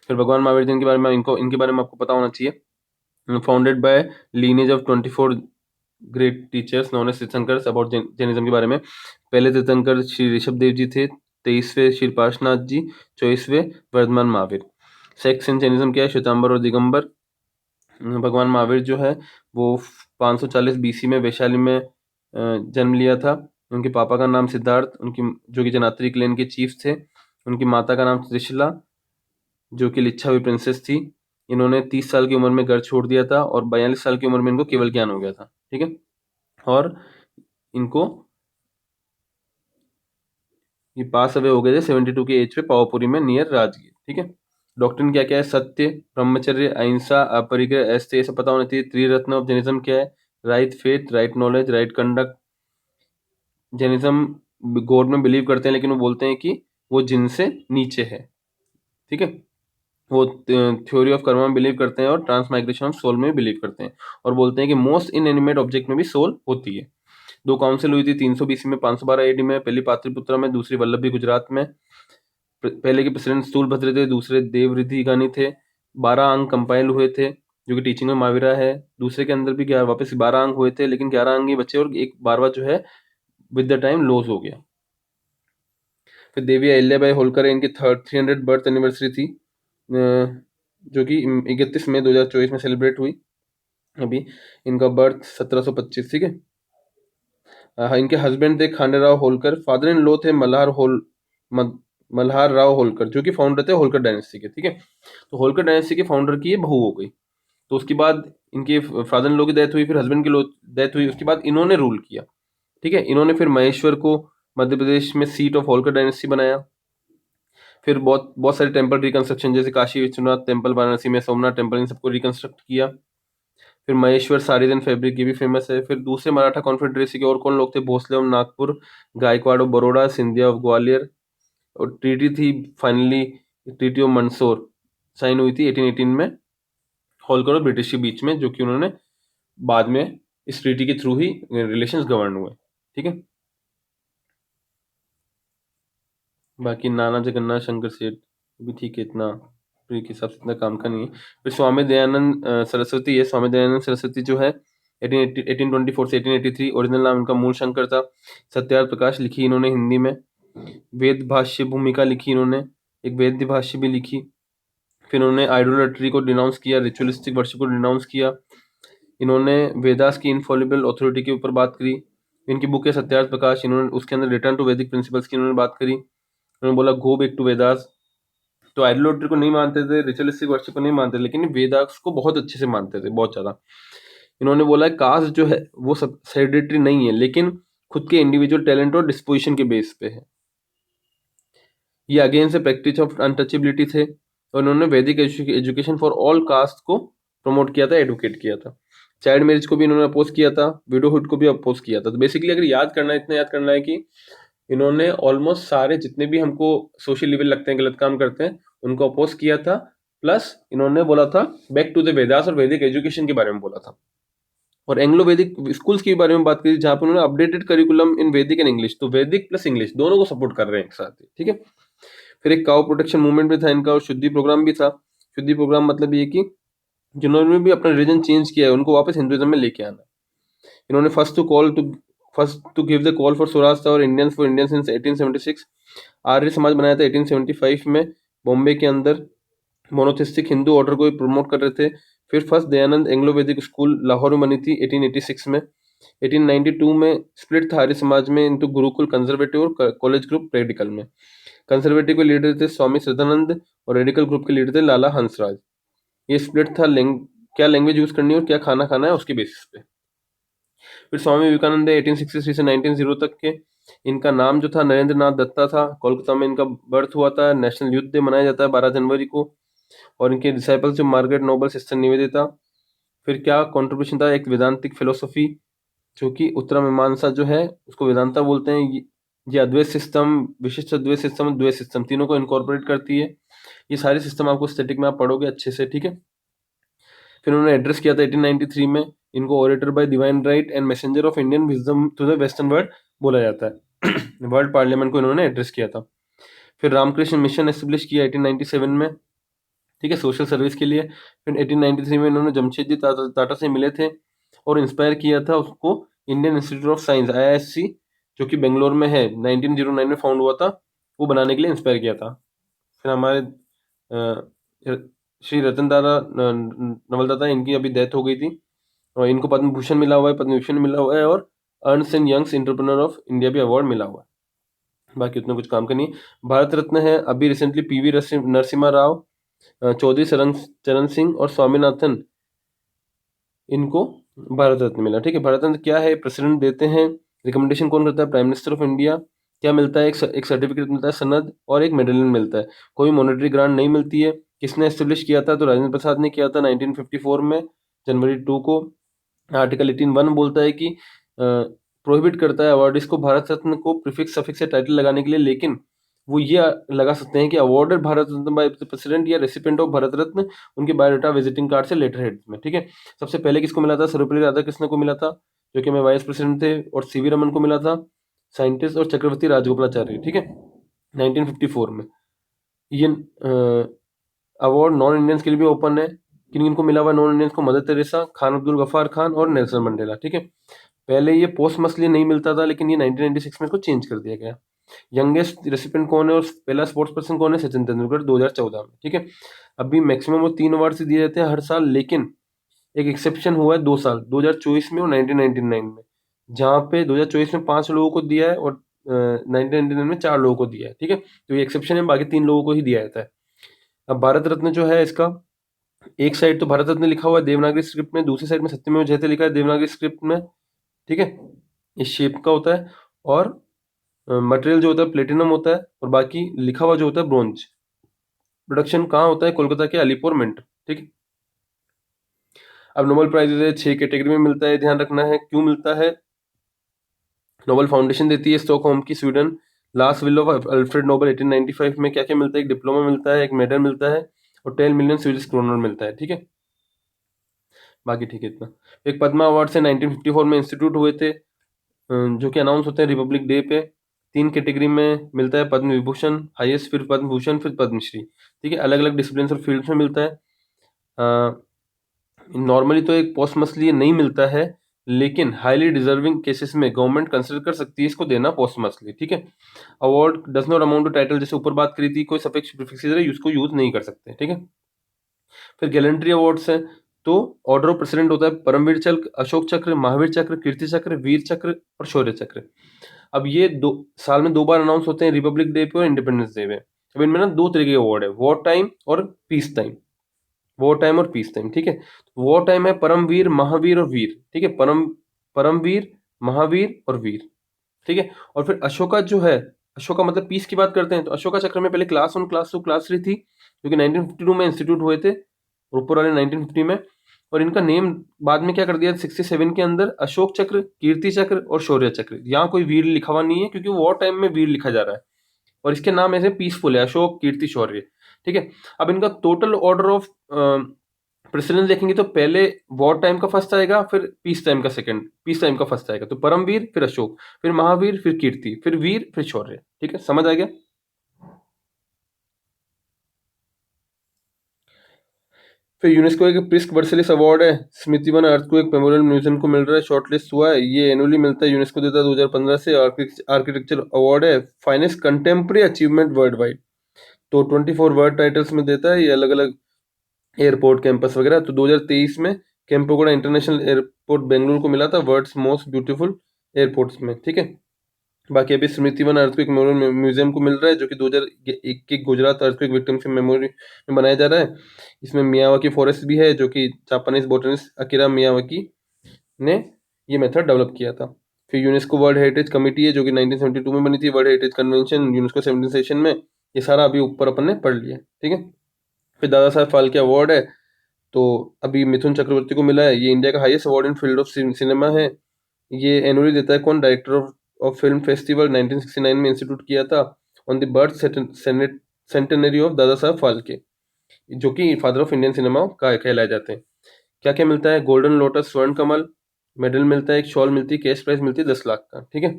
फिर भगवान महावीर जी के बारे में, इनके बारे में आपको पता होना चाहिए। Founded by lineage of 24 great teachers known as Tirthankar. About Jainism के बारे में, पहले तीर्थंकर श्री ऋषभ देव जी थे, 23वें श्री पार्श्वनाथ जी, 24वें वर्धमान महावीर। सेक्स इन जैनिज्म क्या है, श्वेतांबर और दिगंबर। भगवान महावीर जो है वो 540 BC में वैशाली में जन्म लिया था। उनके पापा का नाम सिद्धार्थ, उनकी जो कि जनात्री क्लैन के चीफ थे। उनकी माता का नाम त्रिशला, जो कि लिच्छवी प्रिंसेस थी। इन्होंने 30 साल की उम्र में घर छोड़ दिया था और 42 साल की उम्र में इनको केवल ज्ञान हो गया था, ठीक है। और इनको ये पास अवे हो गए थे 72 की एज पे, पावापुरी में नियर राजगीर, ठीक है। डॉक्ट्रिन क्या क्या है, सत्य, ब्रह्मचर्य, अहिंसा, अपरिग्रह, ऐसे ये सब पता होना चाहिए। त्रिरत्न ऑफ जैनिज्म क्या है, right faith, right knowledge, right conduct. Jainism God में बिलीव करते हैं, लेकिन वो बोलते हैं कि वो जिनसे नीचे है, ठीक है। वो थ्योरी ऑफ कर्मा में बिलीव करते हैं और ट्रांसमाइग्रेशन ऑफ सोल में भी बिलीव करते हैं, और बोलते हैं कि मोस्ट इनएनिमेट ऑब्जेक्ट में भी सोल होती है। 2 काउंसिल हुई थी 300 BC में, 512 AD में, पहली पाटलिपुत्रा में, दूसरी वल्लभी गुजरात में। पहले के प्रेसिडेंट स्थूलभद्र थे, दूसरे देवरिधि गानी थे। 12 अंग कंपाइल हुए थे, जो कि टीचिंग में माहिरा है। दूसरे के अंदर भी 11 वापस 12 अंक हुए थे, लेकिन 11 अंक ही बचे और एक 12वां जो है विद द टाइम लॉस हो गया। फिर देवी अहिल्याबाई होलकर इनकी 300 बर्थ एनिवर्सरी थी, जो कि 31 मई 2024 में सेलिब्रेट हुई। अभी इनका बर्थ 1725, ठीक है। इनके हस्बैंड थे Khanderao Holkar, father in law थे मल्हार राव होलकर, जो कि फाउंडर थे होलकर डायनेस्टी के, ठीक है। तो होलकर डायनेस्टी के फाउंडर की ये बहू हो गई। तो उसके बाद इनके फादर इन लॉ की डेथ हुई, फिर हस्बैंड की डेथ हुई, उसके बाद इन्होंने रूल किया, ठीक है। इन्होंने फिर महेश्वर को मध्य प्रदेश में सीट ऑफ होलकर डायनेस्टी बनाया। फिर बहुत बहुत सारे टेम्पल रिकंस्ट्रक्शन, जैसे काशी विश्वनाथ टेम्पल वाराणसी में, सोमनाथ टेम्पल, इन सबको रिकंस्ट्रक्ट किया। फिर महेश्वर साड़ीजन फैब्रिक, ये भी फेमस है। फिर दूसरे मराठा कॉन्फेडरेसी के और कौन लोग थे? Bhosale of Nagpur, Gaikwad of Baroda, Scindia of Gwalior. और ट्रीटी थी finally, treaty of Mandsaur sign हुई थी 1818 में होलकर और ब्रिटिश के बीच में, जो कि उन्होंने बाद में इस ट्रीटी के थ्रू ही रिलेशंस गवर्न हुए, ठीक है। बाकी नाना जगन्नाथ शंकर सेठ भी ठीक है, इतना के हिसाब से इतना काम का नहीं है। फिर स्वामी दयानंद सरस्वती है। स्वामी दयानंद सरस्वती जो है 1824 से 1883, ओरिजिनल नाम इनका मूल शंकर था। सत्यार्थ प्रकाश लिखी इन्होंने हिंदी में। वेद भाष्य भूमिका लिखी इन्होंने, एक वेद भाष्य भी लिखी। फिर इन्होंने आइडोलेट्री को डिनाउंस किया, रिचुअलिस्टिक वर्शिप को डिनाउंस किया। इन्होंने वेदास की इनफॉलिबल अथॉरिटी के ऊपर बात करी। इनकी बुक है सत्यार्थ प्रकाश, इन्होंने उसके अंदर रिटर्न टू वैदिक प्रिंसिपल्स की इन्होंने बात करी। उन्होंने बोला गो बैक टू वेदास। तो आइडोलेट्री को नहीं मानते थे, रिचुअलिस्टिक वर्शिप को नहीं मानते, लेकिन वेदास को बहुत अच्छे से मानते थे, बहुत ज़्यादा। इन्होंने बोला कास्ट जो है वो सब हेरिडिटरी नहीं है, लेकिन खुद के इंडिविजुअल टैलेंट और डिस्पोजिशन के बेस पे है। ये against the practice of untouchability थे, और इन्होंने वैदिक एजुकेशन फॉर ऑल कास्ट को प्रमोट किया था, एडवोकेट किया था। चाइल्ड मैरिज को भी इन्होंने अपोज किया था, विडोहुड को भी अपोज किया था। तो बेसिकली अगर याद करना है, इतना याद करना है कि इन्होंने ऑलमोस्ट सारे जितने भी हमको सोशल लेवल लगते हैं गलत काम करते हैं, उनको अपोज किया था। प्लस इन्होंने बोला था बैक टू द वेदास और वैदिक एजुकेशन के बारे में बोला था। और एंग्लो वैदिक स्कूल्स के बारे में बात करी, जहाँ पर उन्होंने अपडेटेड करिकुलम इन वैदिक एंड इंग्लिश, तो वैदिक प्लस इंग्लिश दोनों को सपोर्ट कर रहे हैं एक साथ ही, ठीक है। फिर एक काउ प्रोटेक्शन मूवमेंट भी था इनका, और शुद्धि प्रोग्राम भी था। शुद्धि प्रोग्राम मतलब ये कि जिन्होंने भी अपना रिलीजन चेंज किया है उनको वापस हिंदुइज्म में लेके आना। इन्होंने first to give the call for Swaraj था और Indians for Indians in 1876। Arya Samaj बनाया था 1875 में बॉम्बे के अंदर। मोनोथिस्टिक हिंदू ऑर्डर को प्रमोट कर रहे थे। फिर first Dayanand Anglo Vedic school Lahore में बनी थी 1886 में। 1892 में स्प्लिट था आर्य समाज में इनटू गुरुकुल कंजर्वेटिव और कॉलेज ग्रुप प्रैक्टिकल में। कंजर्वेटिव के लीडर थे स्वामी श्रद्धानंद और रेडिकल ग्रुप के लीडर थे लाला हंसराज। ये स्प्लिट था क्या लैंग्वेज यूज करनी है और क्या खाना खाना है उसके बेसिस पे। फिर स्वामी विवेकानंद 1863 से 1900 तक के, इनका नाम जो था नरेंद्र नाथ दत्ता था। कोलकाता में इनका बर्थ हुआ था। नेशनल यूथ डे मनाया जाता है 12 जनवरी को। और इनके डिसाइपल्स जो मार्गरेट नोबल, सिस्टर निवेदिता। फिर क्या कंट्रीब्यूशन था? एक वेदांतिक फिलोसफी, जो कि उत्तरा मीमांसा जो है उसको वेदांता बोलते हैं। ये अद्वैत सिस्टम, विशिष्ट अद्वैत सिस्टम, द्वैत सिस्टम तीनों को इनकॉर्पोरेट करती है। ये सारी सिस्टम आपको स्टैटिक में आप पढ़ोगे अच्छे से, ठीक है। फिर उन्होंने एड्रेस किया था 1893 में। इनको orator by divine right and messenger of Indian wisdom to the western world बोला जाता है। वर्ल्ड पार्लियामेंट को इन्होंने एड्रेस किया था। फिर रामकृष्ण मिशन एस्टेब्लिश किया 1897 में, ठीक है, सोशल सर्विस के लिए। फिर 1893 में इन्होंने जमशेदजी टाटा से मिले थे और इंस्पायर किया था उसको Indian institute of science IISc, जो कि बेंगलोर में है, 1909 में फाउंड हुआ था, वो बनाने के लिए इंस्पायर किया था। फिर हमारे श्री रतन टाटा नवलदाता, इनकी अभी डेथ हो गई थी, और इनको पद्म भूषण मिला हुआ है, पद्म विभूषण मिला हुआ है, और Ernst and Young's entrepreneur of India भी अवार्ड मिला हुआ है। बाकी उतना कुछ काम का नहीं। भारत रत्न है अभी रिसेंटली PV नरसिम्हा राव, चौधरी चरण सिंह और स्वामीनाथन, इनको भारत रत्न मिला, ठीक है। भारत रत्न क्या है? प्रेसिडेंट देते हैं। रिकमेंडेशन कौन करता है? Prime minister of India. क्या मिलता है? एक सर्टिफिकेट मिलता है, सनद, और एक मेडलियन मिलता है। कोई मॉनेटरी ग्रांट नहीं मिलती है। किसने एस्टेब्लिश किया था? तो राजेंद्र प्रसाद ने किया था 1954 में, जनवरी 2 को। आर्टिकल 18(1) बोलता है कि प्रोहिबिट करता है अवार्डिस को भारत रत्न को प्रीफिक्स सफिक्स से टाइटल लगाने के लिए, लेकिन वो ये लगा सकते हैं कि awarded Bharat Ratna by the president या रेसिपिएंट ऑफ भारत रत्न, उनके बायोडाटा, विजिटिंग कार्ड से लेटर हेड में, ठीक है। सबसे पहले किसको मिला था? सर्वपल्ली राधाकृष्णन को मिला था, जो कि में वाइस प्रेसिडेंट थे, और CV रमन को मिला था, साइंटिस्ट, और चक्रवर्ती राजगोपालाचार्य, ठीक है, 1954 में। ये अवार्ड नॉन इंडियंस के लिए भी ओपन है, किन किन को मिला हुआ नॉन इंडियंस को? मदर तेरेसा, खान अब्दुल गफ्फार खान और नेल्सन मंडेला। ठीक है, पहले ये पोस्टमसली नहीं मिलता था, लेकिन ये 1996 में इसको चेंज कर दिया गया। यंगेस्ट रेसिपिएंट कौन है और पहला स्पोर्ट्स पर्सन कौन है? सचिन तेंदुलकर 2014 में। ठीक है, अभी मैक्सिमम वो 3 अवार्ड दिए जाते हैं हर साल, लेकिन एक एक्सेप्शन हुआ है 2 साल, 2024 में और 1999 में, जहाँ पे 2024 में 5 लोगों को दिया है और 1999 में 4 लोगों को दिया है। ठीक है, तो ये एक्सेप्शन है, बाकी 3 लोगों को ही दिया जाता है। अब भारत रत्न जो है इसका, एक साइड तो भारत रत्न लिखा हुआ है देवनागरी स्क्रिप्ट में, दूसरी साइड में सत्यमेव जयते लिखा है देवनागरी स्क्रिप्ट में। ठीक है, इस शेप का होता है, और मटेरियल जो होता है प्लेटिनम होता है, और बाकी लिखा हुआ जो होता है ब्रोंज। प्रोडक्शन कहाँ होता है? कोलकाता के अलीपुर मिंट। ठीक है, अब नोबेल प्राइज 6 कैटेगरी में मिलता है, ध्यान रखना है क्यों मिलता है। नोबेल फाउंडेशन देती है स्टॉकहोम की, Sweden. Last will of Alfred Nobel 1895 में क्या क्या मिलता है? एक डिप्लोमा मिलता है, एक मेडल मिलता है, और 10 मिलियन स्वीडिश क्रोनर मिलता है। ठीक है, बाकी ठीक है इतना। एक पद्मा अवार्ड से 1954 में इंस्टीट्यूट हुए थे, जो कि अनाउंस होते हैं रिपब्लिक डे पे। 3 कैटेगरी में मिलता है, पद्म विभूषण हाईएस्ट, फिर पद्म भूषण, फिर पद्मश्री। ठीक है, अलग अलग डिसिप्लिन और फील्ड्स में मिलता है। नॉर्मली तो एक पोस्टमसली नहीं मिलता है, लेकिन हाईली डिजर्विंग केसेस में गवर्नमेंट कंसिडर कर सकती है इसको देना पोस्टमसली। ठीक है, award does not amount to title, जैसे ऊपर बात करी थी, कोई सफिक्स प्रीफिक्स है उसको यूज नहीं कर सकते। ठीक है, फिर गैलेंट्री अवार्ड्स है, तो ऑर्डर ऑफ प्रेसिडेंट होता है परमवीर चक्र, अशोक चक्र, महावीर चक्र, कीर्ति चक्र, वीर चक्र और शौर्य चक्र। अब ये साल में 2 बार अनाउंस होते हैं, रिपब्लिक डे पे और इंडिपेंडेंस डे पे। अब इनमें ना 2 तरह के अवार्ड है, वॉर टाइम और पीस टाइम। वॉर टाइम और पीस टाइम। ठीक है, वॉर टाइम है परमवीर, महावीर और वीर। ठीक है, परमवीर, महावीर और वीर। ठीक है, और फिर अशोका जो है, अशोका मतलब पीस की बात करते हैं, तो अशोका चक्र में पहले क्लास 1, क्लास 2, क्लास 3 थी, जो कि 1952 में इंस्टीट्यूट हुए थे, और ऊपर वाले 1950 में। और इनका नेम बाद में क्या कर दिया 67 के अंदर, अशोक चक्र, कीर्ति चक्र और शौर्य चक्र। यहाँ कोई वीर लिखा हुआ नहीं है, क्योंकि वॉर टाइम में वीर लिखा जा रहा है, और इसके नाम ऐसे पीसफुल है, अशोक, कीर्ति, शौर्य। ठीक है, अब इनका टोटल ऑर्डर ऑफ प्रेसिडेंस देखेंगे तो पहले वॉर टाइम का फर्स्ट आएगा, फिर पीस टाइम का सेकंड, पीस टाइम का फर्स्ट आएगा, तो परमवीर, फिर अशोक, फिर महावीर, फिर कीर्ति, फिर वीर, फिर शौर्य। ठीक है, समझ आ गया। फिर यूनेस्को एक प्रिस्क वर्सेलिस अवार्ड है, स्मृति वन अर्थक्वेक मेमोरियल म्यूजियम को मिल रहा है, शॉर्टलिस्ट हुआ है, ये एनुअली मिलता है, यूनेस्को देता है 2015 से। आर्किटेक्चर अवार्ड है, finest contemporary achievement world wide, तो 24 वर्ल्ड टाइटल्स में देता है, ये अलग अलग एयरपोर्ट, कैंपस वगैरह। तो 2023 में केम्पेगौड़ा इंटरनेशनल एयरपोर्ट बेंगलुरु को मिला था वर्ल्ड्स मोस्ट ब्यूटीफुल एयरपोर्ट्स में। ठीक है, बाकी अभी स्मृति वन अर्थक्वेक मेमोरियल म्यूजियम को मिल रहा है, जो कि 2001 के गुजरात अर्थक्वेक विक्टिम्स की मेमोरी में बनाया जा रहा है। इसमें मियावाकी फॉरेस्ट भी है, जो कि जापानीज बोटनिस्ट अकिरा मियावाकी ने ये मेथड डेवलप किया था। फिर यूनेस्को वर्ल्ड हेरिटेज कमेटी है, जो कि 1972 में बनी थी, world heritage convention UNESCO 17 session में। ये सारा अभी ऊपर अपन ने पढ़ लिया। ठीक है, फिर दादा साहब फाल्के अवार्ड है, तो अभी मिथुन चक्रवर्ती को मिला है, ये इंडिया का highest award in field of cinema है। ये एनुअली देता है कौन? डायरेक्टर ऑफ फिल्म फेस्टिवल, 1969 में इंस्टीट्यूट किया था, on the birth centenary of Dada Saheb Phalke, जो कि फादर ऑफ इंडियन सिनेमा का कहलाए जाते हैं। क्या क्या मिलता है? गोल्डन लोटस, स्वर्ण कमल मेडल मिलता है, एक शॉल मिलती है, कैश प्राइज मिलती है 10 लाख का। ठीक है,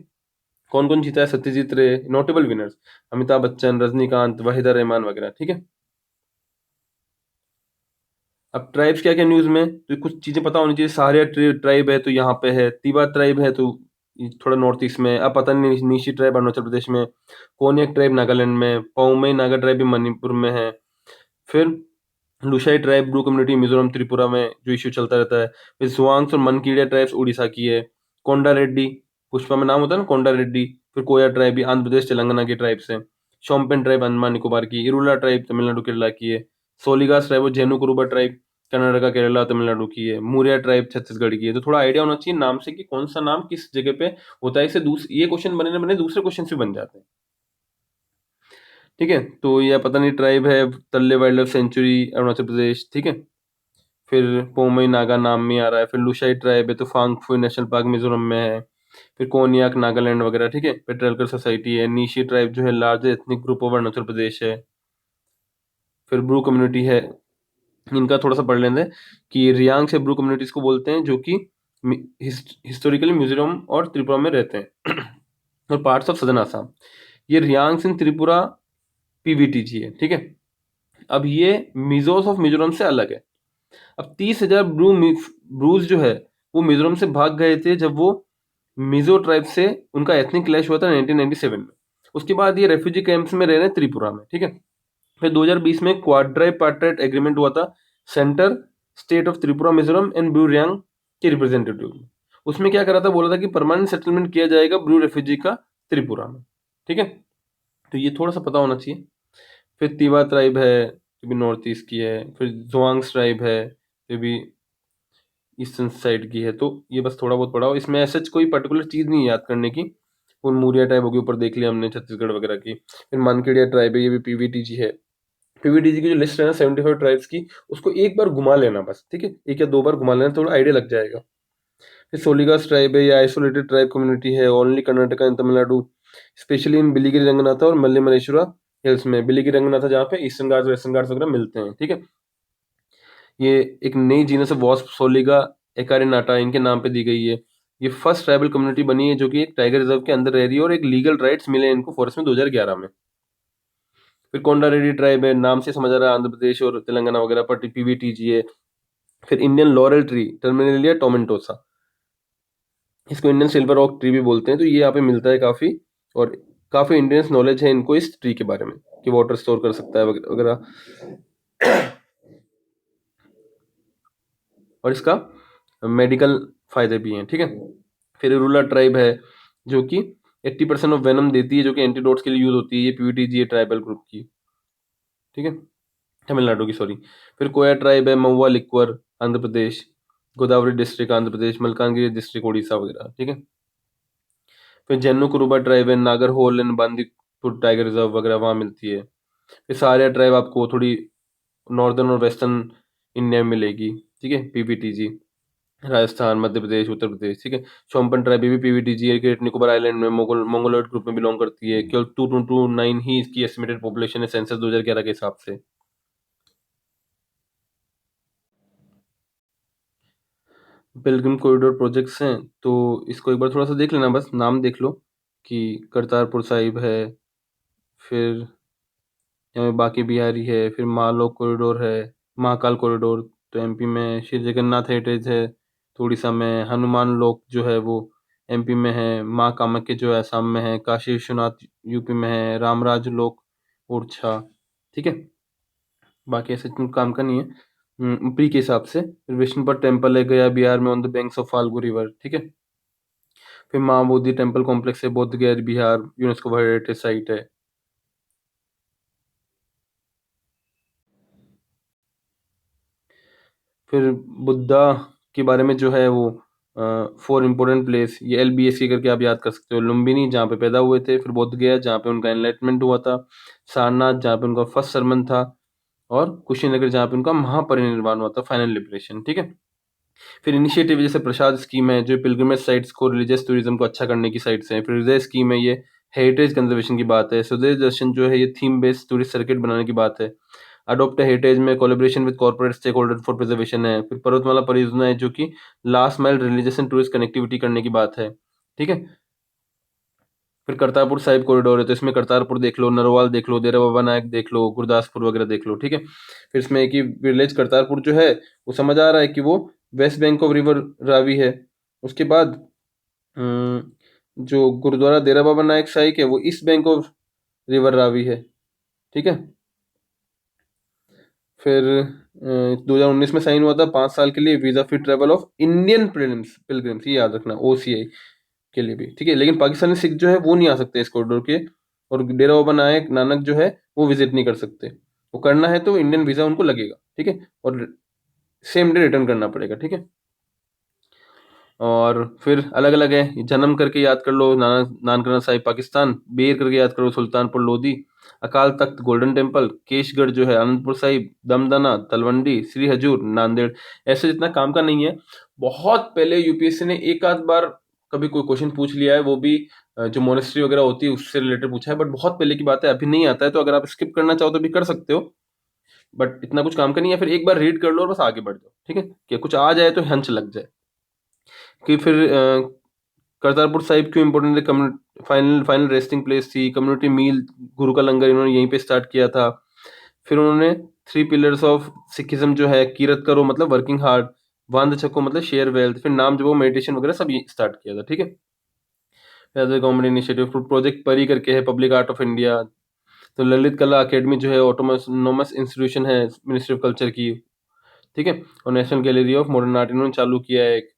कौन कौन जीता है? सत्यजीत रे, नोटेबल विनर्स अमिताभ बच्चन, रजनीकांत, वाहिदा रहमान वगैरह। ठीक है, अब ट्राइब्स क्या क्या न्यूज में, तो कुछ चीजें पता होनी चाहिए। सहारिया ट्राइब है तो यहाँ पे है, तिवा ट्राइब है तो ये थोड़ा नॉर्थ ईस्ट में, अब पता नहीं निशी ट्राइब अरुणाचल प्रदेश में, कोन्याक ट्राइब नागालैंड में, पौमई नागा ट्राइब भी मणिपुर में है, फिर लुशाई ट्राइब ब्रू कम्युनिटी मिजोरम त्रिपुरा में, जो इश्यू चलता रहता है। फिर जुआंग्स और मनकीडिया ट्राइब्स उड़ीसा की है। कोंडा रेड्डी, पुष्पा में नाम होता है ना कोंडा रेड्डी। फिर कोया ट्राइब भी आंध्र प्रदेश तेलंगाना की ट्राइब्स है। शोम्पेन ट्राइब अंडमान निकोबार की, इरुला ट्राइब तमिलनाडु केरला की है। सोलिगास ट्राइब और जेनु कुरुबा ट्राइब कर्नाटका केरला तमिलनाडु की है। मूरिया ट्राइब छत्तीसगढ़ की है। तो थोड़ा आइडिया होना चाहिए नाम से कि कौन सा नाम किस जगह पे होता है, इससे ये क्वेश्चन बने न बने दूसरे क्वेश्चन से बन जाते हैं। ठीक है, तो यह पता नहीं ट्राइब है, तल्ले wild life sanctuary Arunachal Pradesh. ठीक है, फिर पोमई नागा नाम में आ रहा है। फिर लुशाई ट्राइब है तो फांगफुई नेशनल पार्क मिजोरम में है। फिर कोनियाक नागालैंड वगैरह। ठीक है, पेट्रालकर सोसाइटी है। नीशी ट्राइब जो है large ethnic group of Arunachal Pradesh है। फिर ब्रू कम्युनिटी है, इनका थोड़ा सा पढ़ लेते हैं कि रियांग से ब्रू कम्युनिटीज को बोलते हैं, जो कि हिस्टोरिकली मिजोरम और त्रिपुरा में रहते हैं और पार्ट्स ऑफ सदर्न आसाम। ये रियांग इन त्रिपुरा पीवीटीजी है। ठीक है, अब ये मिजोस ऑफ मिजोरम से अलग है। अब 30,000 ब्रूज जो है वो मिजोरम से भाग गए थे जब वो मिजो ट्राइब से उनका एथनिक क्लैश हुआ था 1997 में। उसके बाद ये रेफ्यूजी कैंप्स में रह रहे हैं त्रिपुरा में, ठीक है। फिर 2020 में क्वाड्राइपार्टाइट एग्रीमेंट हुआ था centre, state of Tripura, Mizoram and Bru Riang के रिप्रेजेंटेटिव में। उसमें क्या करा था, बोला था कि परमानेंट सेटलमेंट किया जाएगा ब्रू रेफ्यूजी का त्रिपुरा में, ठीक है। तो ये थोड़ा सा पता होना चाहिए। फिर तिवा ट्राइब है जो भी नॉर्थ ईस्ट की है, फिर जोआंग्स ट्राइब है जो भी ईस्टर्न साइड की है। तो ये बस थोड़ा बहुत पढ़ा हो, इसमें ऐसा कोई पर्टिकुलर चीज़ नहीं है याद करने की। उन मूरिया ट्राइब होगी ऊपर देख लिया हमने छत्तीसगढ़ वगैरह की। फिर मानकेडिया ट्राइब है, ये भी पीवीटीजी है। पीवीटीजी की जो लिस्ट है ना 75 ट्राइब्स की, उसको एक बार घुमा लेना बस, ठीक है, एक या दो बार घुमा लेना, थोड़ा आइडिया लग जाएगा। फिर सोलिगास ट्राइब है, या आइसोलेटेड ट्राइब कम्युनिटी है only Karnataka and Tamil Nadu, specially in Biligiri Ranganatha और मल्ले मलेश्वरा हिल्स में। बिलिगिरी रंगनाथा जहाँ पे ईस्टर्न घाट्स वेस्टर्न घाट्स वगैरह मिलते हैं, ठीक है। ये एक नई जीनस है वॉस्प सोलिगा एकारिनाटा, इनके नाम पे दी गई है। ये फर्स्ट ट्राइबल कम्युनिटी बनी है जो कि एक टाइगर रिजर्व के अंदर रह रही है, और एक लीगल राइट्स मिले हैं इनको फॉरेस्ट में 2011 में। फिर कोंडा रेड्डी ट्राइब है, नाम से समझ आ रहा है आंध्र प्रदेश और तेलंगाना वगैरह पर पीवीटीजी है। फिर Indian laurel tree Terminalia tomentosa, इसको इंडियन सिल्वर ऑक ट्री भी बोलते हैं। तो ये यहाँ पे मिलता है काफ़ी, और काफ़ी इंडियंस नॉलेज है इनको इस ट्री के बारे में कि वाटर स्टोर कर सकता है वगैरह। और इसका मेडिकल फायदे भी हैं, ठीक है। फिर रूला ट्राइब है जो कि 80% ऑफ वेनम देती है, जो कि एंटीडोट्स के लिए यूज होती है। ये पीवीटीजी है ट्राइबल ग्रुप की, ठीक है, तमिलनाडु की, सॉरी। फिर कोया ट्राइब है, महुआ liquor Andhra Pradesh, Godavari district Andhra Pradesh, Malkangiri district Orissa वगैरह, ठीक है। फिर जन्नू कुरुबा ट्राइब है, Nagarhole and Bandipur tiger reserve वगैरह वहाँ मिलती है। फिर सारिया ट्राइब आपको थोड़ी नॉर्दर्न और वेस्टर्न इंडिया में मिलेगी, ठीक है, पीवीटीजी, राजस्थान, मध्य प्रदेश, उत्तर प्रदेश, ठीक है। चौम्पन ट्राइब भी पीवीटीजी है, ग्रेट निकोबार आइलैंड में मंगोलॉइड ग्रुप में बिलोंग करती है। केवल 2229 ही इसकी एस्टिमेटेड पॉपुलेशन है सेंसस 2011 के हिसाब से। पिलग्रिम कॉरिडोर प्रोजेक्ट्स हैं तो इसको एक बार थोड़ा सा देख लेना, बस नाम देख लो कि करतारपुर साहिब है, फिर यहाँ बाकी बिहारी है, फिर मालोक कॉरिडोर है, महाकाल कॉरिडोर तो एमपी में, श्री जगन्नाथ हेरिटेज है तो उड़ीसा में, हनुमान लोक जो है वो एमपी में है, माँ कामाख्या जो है असम में है, काशी विश्वनाथ यूपी में है, रामराज लोक ओरछा, ठीक है। बाकी ऐसे इतना काम का नहीं है ऊपरी के हिसाब से। फिर विष्णुपद टेम्पल है गया बिहार में on the banks of Falgu river, ठीक है। फिर माँ बोधि टेम्पल कॉम्प्लेक्स है बोध गया Bihar, UNESCO world heritage site है। फिर बुद्धा के बारे में जो है वो 4 इम्पोर्टेंट प्लेस, ये LBSC करके आप याद कर सकते हो। लुम्बिनी जहाँ पे पैदा हुए थे, फिर बोध गया जहाँ पे उनका एनलाइटमेंट हुआ था, सारनाथ जहाँ पे उनका फर्स्ट सरमन था, और कुशीनगर जहाँ पे उनका महापरिनिर्वाण हुआ था, फाइनल लिबरेशन, ठीक है। फिर इनिशिएटिव जैसे प्रसाद स्कीम है जो पिलग्रिमेज साइट्स को, रिलीजियस टूरिज्म को अच्छा करने की साइट्स हैं। फिर हृदय स्कीम है, ये हेरिटेज कंजर्वेशन की बात है। स्वदेश दर्शन जो है ये थीम बेस्ड टूरिस्ट सर्किट बनाने की बात है। अडोप्ट हेरिटेज में collaboration with corporate stake holder for preservation है। फिर पर्वतमाला परियोजना है जो कि last mile religious and tourist connectivity करने की बात है, ठीक है। फिर करतारपुर साहिब कॉरिडोर है तो इसमें करतारपुर देख लो, नरवाल देख लो, डेरा बाबा नानक देख लो, गुरदासपुर वगैरह देख लो, ठीक है। फिर इसमें एक ही विलेज करतारपुर जो है वो समझ आ रहा है कि वो West Bank of river Ravi है। उसके बाद जो गुरुद्वारा डेरा बाबा नानक साहिब है वो east bank of river Ravi है, ठीक है। फिर 2019 में साइन हुआ था 5 साल के लिए visa free travel of Indian pilgrims, ये याद रखना, OCI के लिए भी, ठीक है। लेकिन पाकिस्तानी सिख जो है वो नहीं आ सकते इस कॉरिडोर के, और डेरा बाबा नानक जो है वो विजिट नहीं कर सकते। वो करना है तो इंडियन वीजा उनको लगेगा, ठीक है, और सेम डे रिटर्न करना पड़ेगा, ठीक है। और फिर अलग अलग है, जन्म करके याद कर लो नानकना साहिब पाकिस्तान, बेर करके याद करो सुल्तानपुर लोधी, अकाल तख्त गोल्डन टेम्पल, केशगढ़ जो है आनंदपुर साहिब, दमदना, तलवंडी, श्री हजूर, नांदेड़। ऐसे जितना काम का नहीं है। बहुत पहले यूपीएससी ने एक आध बार कभी कोई क्वेश्चन पूछ लिया है, वो भी जो मोनेस्ट्री वगैरह होती है उससे रिलेटेड पूछा है, बट बहुत पहले की बात है, अभी नहीं आता है। तो अगर आप स्किप करना चाहो तो भी कर सकते हो, बट इतना कुछ काम का नहीं है। फिर एक बार रीड कर लो और बस आगे बढ़ जाओ, ठीक है, कि कुछ आ जाए तो हंच लग जाए। कि फिर करतारपुर साहिब क्यों इम्पोर्टेंट है, फाइनल फाइनल रेस्टिंग प्लेस थी, कम्युनिटी मील, गुरु का लंगर इन्होंने यहीं पे स्टार्ट किया था। फिर उन्होंने 3 पिलर्स ऑफ सिखिज्म जो है, कीरत करो मतलब वर्किंग हार्ड, बांध छको मतलब शेयर वेल्थ, फिर नाम जो वो मेडिटेशन वगैरह सब ये स्टार्ट किया था, ठीक है। As a government initiative project Pari करके है, पब्लिक आर्ट ऑफ इंडिया। तो ललित कला अकेडमी जो है ऑटोनोमस इंस्टीट्यूशन है मिनिस्ट्री ऑफ कल्चर की, ठीक है। और national gallery of modern art इन्होंने चालू किया है एक।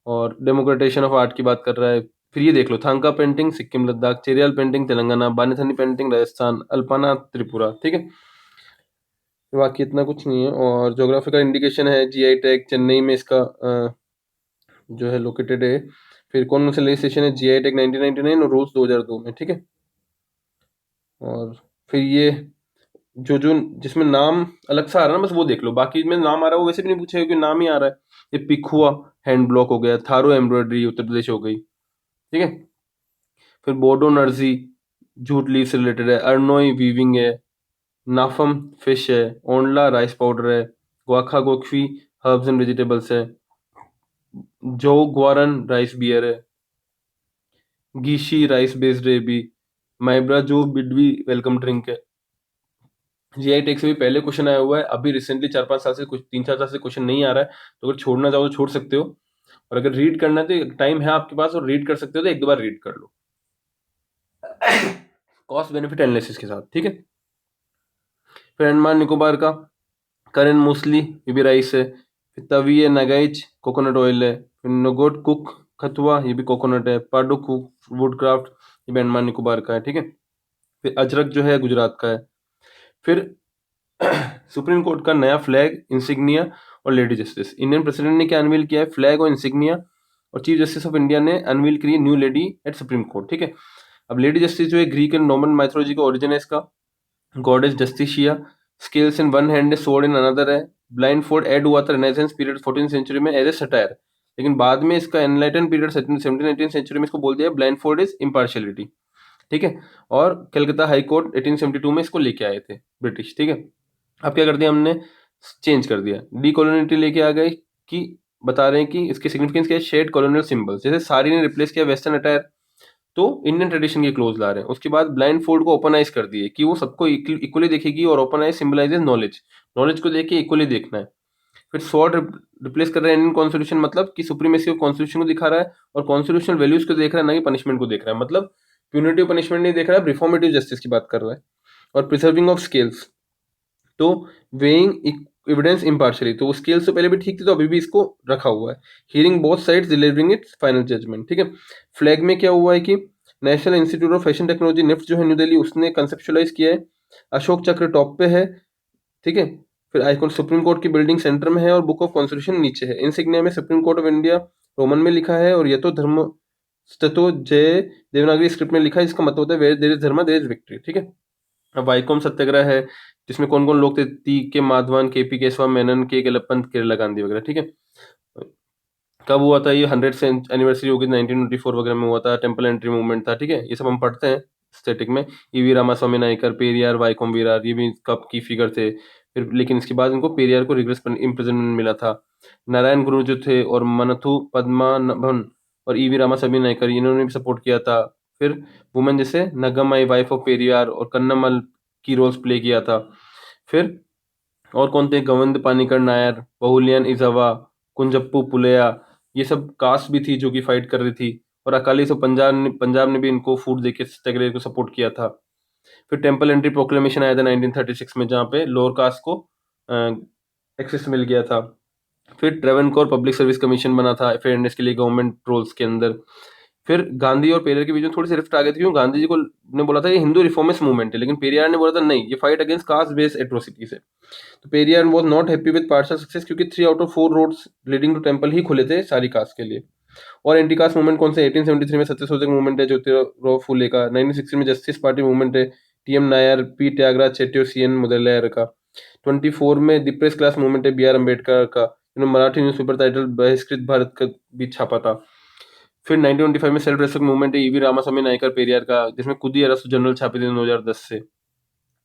और डेमोक्रेटाइजेशन ऑफ आर्ट की बात कर रहा है। फिर ये देख लो, thangka painting Sikkim Ladakh, Cheriyal painting Telangana, Bani Thani painting Rajasthan, Alpana Tripura, ठीक है। बाकी इतना कुछ नहीं है। और जोग्राफिकल इंडिकेशन है, जीआई टैग चेन्नई में इसका जो है लोकेटेड है। फिर कौन सा लेजिस्लेशन है, जीआई टैग 1999 और रूल्स 2002 में, ठीक है। और फिर ये जो जो जिसमें नाम अलग सा आ रहा है ना, बस वो देख लो। बाकी में नाम आ रहा है वो वैसे भी नहीं पूछेगा क्योंकि नाम ही आ रहा है। ये पिखुआ हैंड ब्लॉक हो गया, थारो एम्ब्रॉयडरी उत्तर प्रदेश हो गई, ठीक है। फिर बोडो नर्जी जूट लीव से रिलेटेड है, अर्नोई वीविंग है, नाफम फिश है, ओंडला राइस पाउडर है, ग्वाखा गोखवी हर्ब्स एंड वेजिटेबल्स है, जो ग्वारन राइस बियर है, गीशी राइस बेस्ड है भी, माइब्रा जो बिडवी वेलकम ड्रिंक है। जीआई टैग से भी पहले क्वेश्चन आया हुआ है, अभी रिसेंटली 4-5 साल से कुछ 3-4 साल से क्वेश्चन नहीं आ रहा है। तो अगर छोड़ना चाहो तो छोड़ सकते हो, और अगर रीड करना है तो टाइम है आपके पास और रीड कर सकते हो तो एक दो बार रीड कर लो कॉस्ट बेनिफिट एनालिसिस के साथ, ठीक है। फिर अंडमान निकोबार का करेन मूसली, ये भी राइस है। फिर तवी है, नगाइच कोकोनट ऑयल है। फिर नगोट कुक खतुआ, ये भी कोकोनट है। पाडो कुक वुडक्राफ्ट, ये भी अंडमान निकोबार का है, ठीक है। फिर अजरक जो है गुजरात का है। फिर सुप्रीम कोर्ट का नया फ्लैग, इंसिग्निया और लेडी जस्टिस। इंडियन प्रेसिडेंट ने क्या अनवील किया है, फ्लैग और इंसिग्निया। और चीफ जस्टिस ऑफ इंडिया ने अनवील करी new lady at supreme court, ठीक है। अब लेडी जस्टिस जो है ग्रीक एंड रोमन माइथोलॉजी का ओरिजिन है इसका। Goddess Justitia, scales in one hand, sword in another है। ब्लाइंड फोर्ड ऐड हुआ था रेनेसांस पीरियड 14th सेंचुरी में एज ए सटायर, लेकिन बाद में इसका एनलाइटन पीरियड 17th-18th सेंचुरी में इसको बोल दिया ब्लाइंड फोर्ड इज इम्पार्शियलिटी, ठीक है। और कलकत्ता हाई कोर्ट 1872 में इसको लेके आए थे ब्रिटिश, ठीक है। अब क्या कर दिया हमने, चेंज कर दिया, डी कॉलोनिटी लेके आ गए कि बता रहे हैं कि इसकी सिग्निफिकेंस क्या है, शेड कॉलोनियल सिंबल्स। जैसे साड़ी ने रिप्लेस किया वेस्टर्न अटायर, तो इंडियन ट्रेडिशन के क्लोज ला रहे हैं। उसके बाद ब्लाइंड फोल्ड को ओपन आइज कर दिए कि वो सबको इक्वली देखेगी, और open eyes symbolizes knowledge, knowledge को देख के इक्वली देखना है। फिर स्वॉर्ड रिप्लेस कर रहे हैं इंडियन कॉन्स्टिट्यूशन, मतलब कि सुप्रीमेसी ऑफ कॉन्स्टिट्यूशन को दिखा रहा है और कॉन्स्टिट्यूशनल वैल्यूज को देख रहा है, ना कि पनिशमेंट को देख रहा है। मतलब प्यूनिटिव पनिशमेंट नहीं देख रहा है, रिफॉर्मेटिव जस्टिस की बात कर रहा है। और प्रिजर्विंग ऑफ स्केल्स, तो वेइंग एविडेंस इम्पार्शियली, तो वो स्केल से पहले भी ठीक थी तो अभी भी इसको रखा हुआ है। Hearing both sides delivering its final judgment, ठीक है। फ्लैग में क्या हुआ है कि national institute of fashion technology NIFT जो है न्यू दिल्ली, उसने कंसेप्चुलाइज किया है। अशोक चक्र टॉप पे है, ठीक है। फिर आइकॉन सुप्रीम कोर्ट की बिल्डिंग सेंटर में है और बुक ऑफ कॉन्स्टिट्यूशन नीचे है। इंसिग्निया में supreme court of India Roman में लिखा है और यतो धर्म ततो जय देवनागरी स्क्रिप्ट में लिखा है। इसका मतलब होता है where there is dharma there is victory, ठीक है। अब वाइकोम सत्याग्रह है, जिसमें कौन कौन लोग थे, टी के माधवन, के पी केशवा मेनन, के केलप्पंत, केरला गांधी वगैरह, ठीक है। कब हुआ था ये, 100th एनिवर्सरी होगी 1924 वगैरह में हुआ था। टेम्पल एंट्री मूवमेंट था, ठीक है। ये सब हम पढ़ते हैं स्टैटिक में। ईवी रामास्वामी नायकर, पेरियार, वाइकोम वीरार, ये भी कब की फिगर थे। फिर लेकिन इसके बाद इनको पेरियार को रिग्रेस इम्प्रिजनमेंट मिला था। नारायण गुरु जो थे और मनथु पद्मानाभन और ईवी रामास्वामी नायकर, इन्होंने भी सपोर्ट किया था। फिर वुमेन जैसे नगमाई वाइफ ऑफ पेरियार और कन्नमल की रोल्स प्ले किया था। फिर और कौन थे, गोविंद पानीकर नायर, बहुलियन इजावा, कुंजप्पू पुलेया, ये सब कास्ट भी थी जो कि फाइट कर रही थी। और अकाली तो पंजाब ने भी इनको फूड देके सत्याग्रह को सपोर्ट किया था। फिर टेम्पल एंट्री प्रोक्लेमेशन आया था 1936 में, जहाँ पे लोअर कास्ट को एक्सेस मिल गया था। फिर ट्रेवनकोर पब्लिक सर्विस कमीशन बना था फेयरनेस के लिए गवर्नमेंट रोल्स के अंदर। फिर गांधी और पेरियार के बीच में थोड़ी सी रिफ्ट आ गई थी, क्योंकि गांधी जी को ने बोला था ये हिंदू रिफॉर्मिस्ट मूवमेंट है, लेकिन पेरियार ने बोला था नहीं, ये fight against caste based atrocities है। तो Periyar was not happy with partial success, क्योंकि 3 out of 4 roads leading to temple ही खुले थे सारी कास्ट के लिए। और एंटी कास्ट मूवमेंट कौन से, 1873 में सत्यशोधक मूवमेंट है ज्योतिराव फूले का। 1960 में जस्टिस पार्टी मूवमेंट है, टीएम नायर, पी त्यागराज चेट्टी और सीएन मुदलियार का। 24 में द प्रेस क्लास मूवमेंट है, बी आर अम्बेडकर का, जिन्होंने मराठी न्यूज़पेपर टाइटल बहिष्कृत भारत का भी छापा था। फिर 1925 में सेल्फ रेस्पेक्ट मूवमेंट है, ईवी रामास्वामी नायकर पेरियार का, जिसमें खुद ही अरेस्ट जनरल छापे थे 2010 से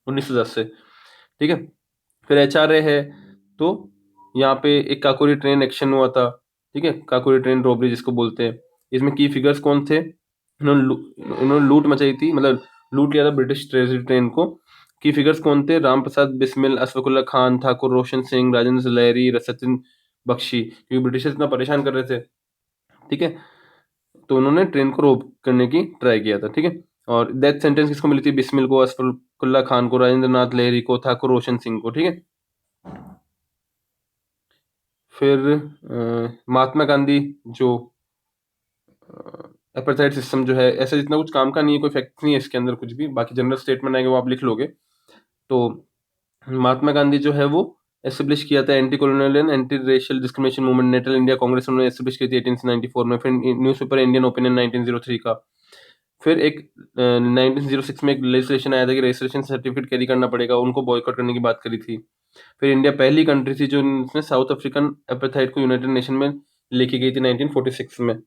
1910 से, ठीक है। फिर एचआरए है, तो यहाँ पे एक काकोरी ट्रेन एक्शन हुआ था, ठीक है, काकोरी ट्रेन रॉबरी जिसको बोलते हैं। इसमें की फिगर्स कौन थे, इन्होंने लूट मचाई थी, मतलब लूट लिया था ब्रिटिश ट्रेजरी ट्रेन को। की फिगर्स कौन थे? राम प्रसाद बिस्मिल, अशफाकुल्ला खान, ठाकुर रोशन सिंह, राजेंद्र लहरी, सचिन बख्शी, क्योंकि ब्रिटिशर्स इतना परेशान कर रहे थे, ठीक है, तो उन्होंने ट्रेन को रोक करने की ट्राई किया था, ठीक है। और डेथ सेंटेंस किसको मिली थी? बिस्मिल को, अशफाकुल्ला खान को, राजेंद्र नाथ लहरी को, ठाकुर रोशन सिंह को, ठीक है। फिर महात्मा गांधी जो एपार्थाइड सिस्टम जो है, ऐसा जितना कुछ काम का नहीं है, कोई फैक्ट नहीं है इसके अंदर कुछ भी, बाकी जनरल स्टेटमेंट आएंगे वो आप लिख लोगे। तो महात्मा गांधी जो है वो एस्टेब्लिश किया था anti colonial and anti racial discrimination movement, national India Congress उन्होंने एस्टेब्लिश की थी 1894 में। फिर न्यूज़पेपर इंडियन ओपिनियन 1903 का। फिर एक 1906 में एक लेजिस्लेशन आया था कि रजिस्ट्रेशन सर्टिफिकेट कैरी करना पड़ेगा, उनको बॉयकॉट करने की बात करी थी। फिर इंडिया पहली कंट्री थी जो साउथ अफ्रीकन एपेथाइट को यूनाइटेड नेशन में लेके गई थी 1946 में,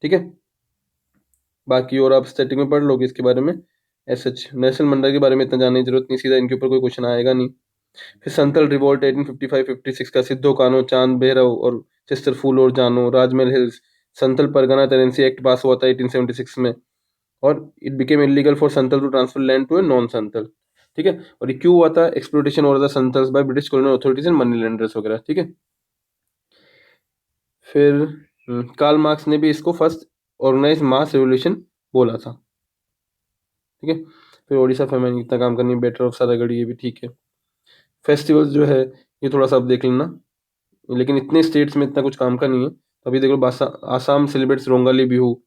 ठीक है। बाकी और आप स्टैटिक में पढ़ लोगे इसके बारे में। एस एच नेशनल मंडल के बारे में इतना जानने की जरूरत नहीं, सीधा इनके ऊपर कोई क्वेश्चन आएगा नहीं। फिर संथल रिवोल्ट 1855-56 का, सिद्धो कानो, चांद बेहरव और चेस्टर फूल और Jhano, Rajmahal hills, Santhal Pargana tenancy act pass हुआ था 1876 में, और it became illegal for Santhal to transfer land to a non Santhal, ठीक है। और ये क्यों हुआ था? एक्सप्लोटेशन और Santhals by British colonial authorities and money lenders वगैरह, ठीक है। फिर कार्ल मार्क्स ने भी इसको फर्स्ट ऑर्गेनाइज मास रेवोल्यूशन बोला था, ठीक है। फिर ओडिशा फेमाइन इतना काम करनी, बेटर ऑफ सारागढ़ी, ये भी ठीक है। फेस्टिवल्स जो है ये थोड़ा सा आप देख लेना, लेकिन इतने स्टेट्स में इतना कुछ काम का नहीं है। तो अभी देखो आसाम सेलिब्रेट्स रोंगाली बिहू,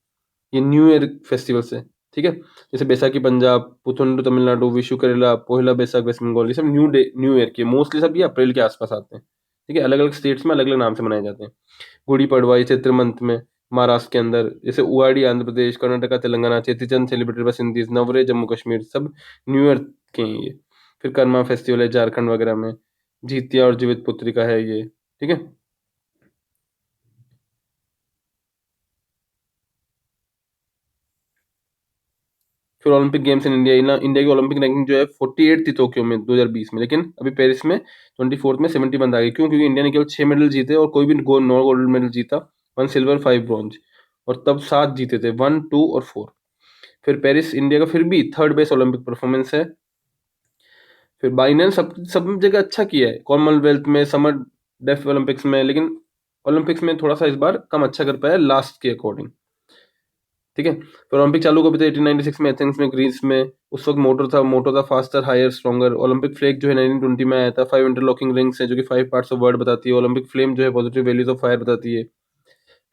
ये न्यू ईयर फेस्टिवल्स है, ठीक है। जैसे बैसाखी पंजाब, पुथंडू तमिलनाडु, विशु केरला, पोहला बैसाख वेस्ट बंगाल, ये सब न्यू ईयर के मोस्टली सब ये अप्रैल के आसपास आते हैं, ठीक है। अलग अलग स्टेट्स में अलग अलग नाम से मनाए जाते हैं। गुड़ी पड़वा ये चैत्र मंथ में महाराष्ट्र के अंदर, जैसे उगाड़ी आंध्र प्रदेश, कर्नाटका तेलंगाना, चेतीचंद सेलिब्रेटेड बाय सिंधीज, नवरे जम्मू कश्मीर, सब न्यू ईयर के हैं ये। फिर कर्मा फेस्टिवल है झारखंड वगैरह में, जीतिया और जीवित पुत्रिका है ये, ठीक है। फिर Olympic games in India, India की ओलंपिक रैंकिंग जो है 48 थी टोक्यो में 2020 में, लेकिन अभी पेरिस में 24 में 71 आ गई। क्यों? क्योंकि इंडिया ने केवल 6 मेडल जीते और कोई भी नो गोल्ड मेडल जीता, 1 सिल्वर 5 ब्रॉन्ज, और तब 7 जीते थे, 1 2 और 4। फिर पेरिस इंडिया का फिर भी थर्ड बेस्ट ओलंपिक परफॉर्मेंस है। फिर बाइनर सब सब जगह अच्छा किया है, कॉमनवेल्थ में, समर डेफ ओलंपिक्स में, लेकिन ओलंपिक्स में थोड़ा सा इस बार कम अच्छा कर पाया लास्ट के अकॉर्डिंग, ठीक है। फिर ओलंपिक चालू कब थे? 1896 में एथेंस में, ग्रीस में। उस वक्त मोटो था faster higher stronger. Olympic flag जो है 1920 में आया था। 5 इंटरलॉकिंग रिंग्स है जो कि 5 पार्ट्स ऑफ वर्ड बताती है। ओलंपिक फ्लेम जो है पॉजिटिव वैल्यूज ऑफ फायर बताती है।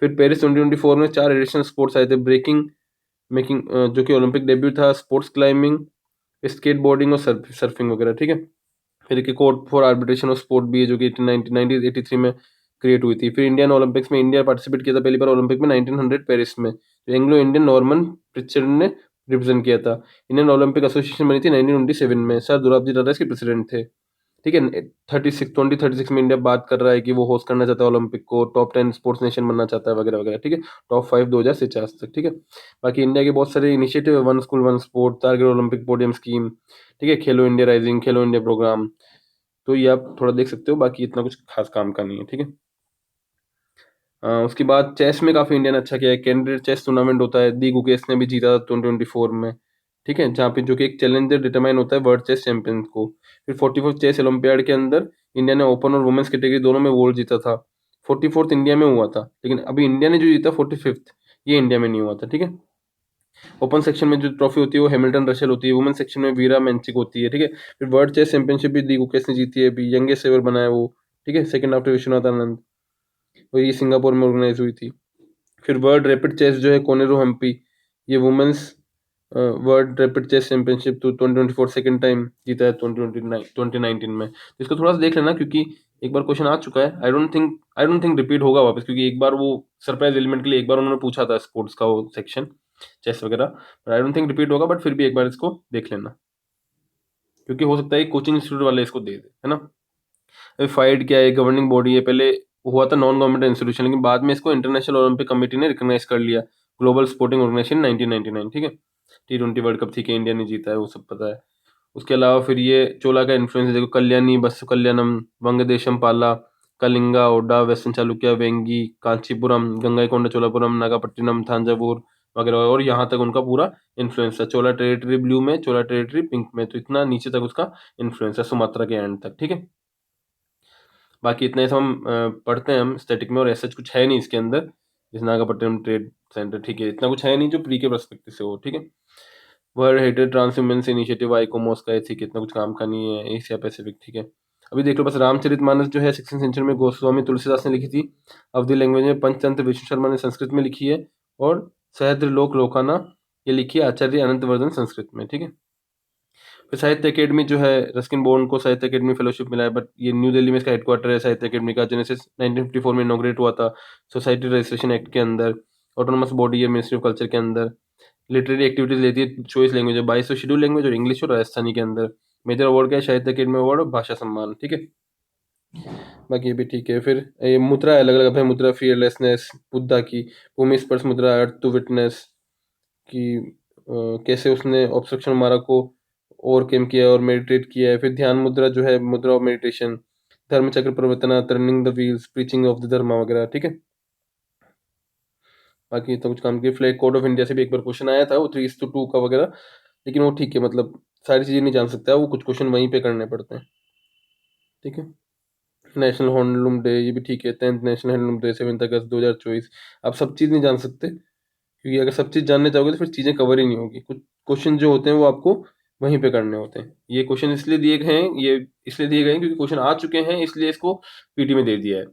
फिर पेरिस 2024 में 4 एडिशनल स्पोर्ट्स आए थे, ब्रेकिंग, मेकिंग जो कि ओलंपिक डेब्यू था, स्पोर्ट्स क्लाइंबिंग, स्केट बोर्डिंग और सर्फिंग वगैरह, ठीक है। फिर एक court for arbitration of sport भी है जो कि 1983 में क्रिएट हुई थी। फिर इंडियन ओलंपिक्स में इंडिया पार्टिसिपेट किया था पहली बार ओलंपिक में 1900 पेरिस में, जो एंग्लो इंडियन नॉर्मन प्रिचर्ड ने रिप्रेजेंट किया था। इंडियन ओलंपिक एसोसिएशन बनी थी 1927 में, सर दुराबजी टाटा इसके प्रेसिडेंट थे, ठीक है। 2036 में इंडिया बात कर रहा है कि वो होस्ट करना चाहता है ओलंपिक को, टॉप 10 स्पोर्ट्स नेशन बनना चाहता है वगैरह वगैरह, ठीक है। टॉप 5 2050 तक, ठीक है। बाकी इंडिया के बहुत सारे इनिशिएटिव है, one school one sport, target Olympic podium scheme, ठीक है, खेलो इंडिया राइजिंग, खेलो इंडिया प्रोग्राम, तो ये आप थोड़ा देख सकते हो। बाकी इतना कुछ खास काम का नहीं है, ठीक है। उसके बाद चेस में काफ़ी इंडिया ने अच्छा किया है। कैंडिडेट चेस टूर्नामेंट होता है, दी गुकेश ने भी जीता था 2024 में, ठीक है, जहाँ पे जो कि एक चैलेंजर डिटरमाइन होता है वर्ल्ड चेस चैंपियन को। फिर 44 चेस ओलंपियाड के अंदर इंडिया ने ओपन और वुमेन्स कैटेगरी दोनों में गोल्ड जीता था। 44th इंडिया में हुआ था, लेकिन अभी इंडिया ने जो जीता 45th, ये इंडिया में नहीं हुआ था, ठीक है। ओपन सेक्शन में जो ट्रॉफी होती है वो हैमिल्टन रशल होती है, वुमेन सेक्शन में वीरा मैंचिक होती है, ठीक है। फिर वर्ल्ड चेस चैंपियनशिप भी दी गुकेश ने जीती है, अभी यंगेस्ट एवर बना है वो, ठीक है, सेकंड आफ्टर विश्वनाथ आनंद, और ये सिंगापुर में ऑर्गेनाइज हुई थी। फिर वर्ल्ड रैपिड चेस जो है कोनेरू हम्पी, ये women's world rapid chess championship तो 2024 सेकंड टाइम जीता है 2019 में। तो इसको थोड़ा सा देख लेना, क्योंकि एक बार क्वेश्चन आ चुका है। आई डोंट थिंक रिपीट होगा वापस, क्योंकि एक बार वो सरप्राइज एलिमेंट के लिए एक बार उन्होंने पूछा था स्पोर्ट्स का वो सेक्शन, चेस वगैरह, पर आई डोंट थिंक रिपीट होगा, बट फिर भी एक बार इसको देख लेना, क्योंकि हो सकता है कोचिंग इंस्टीट्यूट वाले इसको दे दे, है ना। अभी फाइड क्या है? गवर्निंग बॉडी है, पहले हुआ था नॉन गवर्नमेंट इंस्टीट्यूशन, लेकिन बाद में इसको इंटरनेशनल ओलंपिक कमेटी ने रिकॉग्नाइज कर लिया, ग्लोबल स्पोर्टिंग ऑर्गेनाइजेशन 1999, ठीक है। T20 वर्ल्ड कप ठीक है, इंडिया ने जीता है, वो सब पता है। उसके अलावा फिर ये चोला का इन्फ्लुएंस देखो, कल्याणी बसु कल्याणम, वंगदेशम पाला, कलिंगा, ओडा, वेस्टर्न चालुक्य, वेंगी, कांचीपुरम, गंगाईकोंडा चोलापुरम, नागापट्टिनम, थांजावुर, वगैरह, और यहाँ तक उनका पूरा इन्फ्लुएंस है। चोला टेरिटरी ब्लू में, चोला टेरिटरी पिंक में, तो इतना नीचे तक उसका इन्फ्लुएंस है, सुमात्रा के एंड तक, ठीक है। बाकी इतना ही सब हम पढ़ते हैं हम स्टैटिक में, और ऐसा कुछ है नहीं इसके अंदर, विशाखापट्टनम ट्रेड सेंटर, ठीक है, इतना कुछ है नहीं जो प्री के पर्सपेक्टिव से हो, ठीक है। वर्ल्ड हेरिटेज ट्रांसह्यूमेंस इनिशिएटिव आइकोमोस का एथिक इतना कुछ काम का नहीं है। एशिया पैसिफिक, ठीक है। अभी देख लो बस, रामचरितमानस जो है 16th सेंचुरी में गोस्वामी तुलसीदास ने लिखी थी, अवधि लैंग्वेज में पंचतंत्र विष्णु शर्मा ने संस्कृत में लिखी है, और सहस्त्रलोक लोकाना ये लिखी है आचार्य अनंतवर्धन संस्कृत में, ठीक है। फिर साहित्य अकेडमी जो है, रस्किन बॉन्ड को साहित्य अकेडमी फेलोशिप मिला है, बट ये न्यू दिल्ली में इसका हेडक्वार्टर है साहित्य अकेडमी का। जेनेसिस 1954 में इनॉग्रेट हुआ था सोसाइटी रजिस्ट्रेशन एक्ट के अंदर। ऑटोनोमस बॉडी है मिनिस्ट्री ऑफ कल्चर के अंदर। लिटरेरी एक्टिविटीज लेती है, चॉइस लैंग्वेज है 22 शेड्यूल लैंग्वेज और इंग्लिश और राजस्थानी के अंदर। मेजर अवार्ड क्या है, साहित्य अकेडमी अवार्ड और भाषा सम्मान, ठीक है। बाकी ये भी ठीक है। फिर ये मुद्रा अलग अलग है, मुद्रा फियरलेसनेस बुद्धा की, भूमि स्पर्श मुद्रा अर्थ टू विटनेस की, कैसे उसने ऑब्स्ट्रक्शन मारा को ओवरकम किया और मेडिटेट किया है। फिर ध्यान मुद्रा जो है, मुद्रा of meditation, Dharma Chakra Pravartana, turning the wheels, preaching of the Dharma वगैरह, ठीक है। बाकी तो कुछ काम किया। फ्लैग कोड ऑफ इंडिया से भी एक बार क्वेश्चन आया था, वो 3:2 का वगैरह, लेकिन वो ठीक है, मतलब सारी चीज़ें नहीं जान सकता, वो कुछ क्वेश्चन वहीं पे करने पड़ते हैं, ठीक है। नेशनल हैंडलूम डे ये भी ठीक है, 10th नेशनल हैंडलूम डे 7 अगस्त 2024। आप सब चीज़ नहीं जान सकते, क्योंकि अगर सब चीज़ जानने जाओगे तो फिर चीज़ें कवर ही नहीं होगी। कुछ क्वेश्चन जो होते हैं वो आपको वहीं पे करने होते हैं। ये क्वेश्चन इसलिए दिए गए हैं, ये इसलिए दिए गए हैं क्योंकि क्वेश्चन आ चुके हैं, इसलिए इसको पीटी में दे दिया है।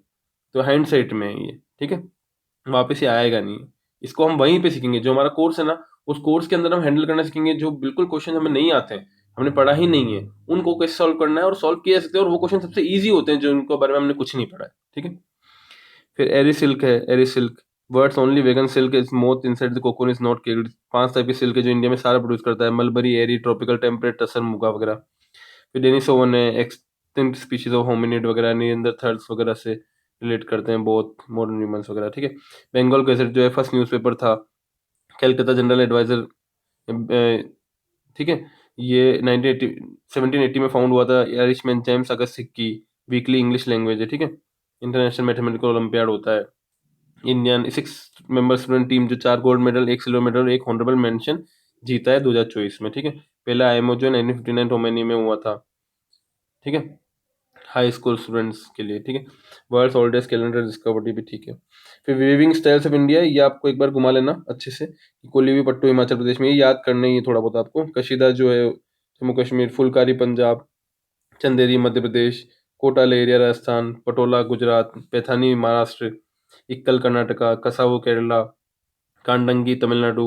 तो हैंड सेट में है ये, ठीक है, वापस ये आएगा नहीं। इसको हम वहीं पे सीखेंगे, जो हमारा कोर्स है ना, उस कोर्स के अंदर हम हैंडल करना सीखेंगे। जो बिल्कुल क्वेश्चन हमें नहीं आते हैं, हमने पढ़ा ही नहीं है, उनको कैसे सॉल्व करना है, और सॉल्व किया जा सकते हैं, और वो क्वेश्चन सबसे ईजी होते हैं जो उनको बारे में हमने कुछ नहीं पढ़ा है, ठीक है। फिर एरी सिल्क है, Eri silk world's only vegan silk is moth inside the cocoon is not killed. 5 type की सिल्क है जो इंडिया में सारा प्रोड्यूस करता है, mulberry, Eri, tropical, temperate, tussar, muga वगैरह। फिर डेनिस ओवन है, एक्सटिंक्ट स्पीशीज ऑफ होमिनिड वगैरह, नियंदरथाल्स वगैरह से रिलेट करते हैं, बहुत मॉडर्न ह्यूमंस वगैरह, ठीक है। बंगाल गazette जो है फर्स्ट न्यूज़पेपर था, कैलकाता जनरल एडवाइजर, ठीक है, ये 1980 1780 में फाउंड हुआ था। आयरिशमैन जेम्स अगस्त सिक्की, वीकली इंग्लिश लैंग्वेज है, ठीक है। इंटरनेशनल मैथमेटिकल ओलंपियाड होता है। इंडियन 6 मेंबर स्टूडेंट टीम जो 4 गोल्ड मेडल, 1 सिल्वर मेडल और 1 ऑनरेबल मेंशन जीता है 2024 में, ठीक है। पहला आईएमओ जो 1959 रोमानिया में हुआ था, ठीक है, हाई स्कूल स्टूडेंट्स के लिए, ठीक है। वर्ल्ड्स ओल्डेस्ट कैलेंडर डिस्कवर्ड भी ठीक है। फिर वीविंग स्टाइल्स ऑफ इंडिया, ये आपको एक बार घुमा लेना अच्छे से। कोलीवी पट्टू हिमाचल प्रदेश में, ये याद करना ही है थोड़ा बहुत आपको। कशीदा जो है जम्मू कश्मीर, फुलकारी पंजाब, चंदेरी मध्य प्रदेश, कोटा लेरिया राजस्थान, पटोला गुजरात, पैथानी महाराष्ट्र, इक्कल कर्नाटका, कसावू केरला, कांडंगी तमिलनाडु,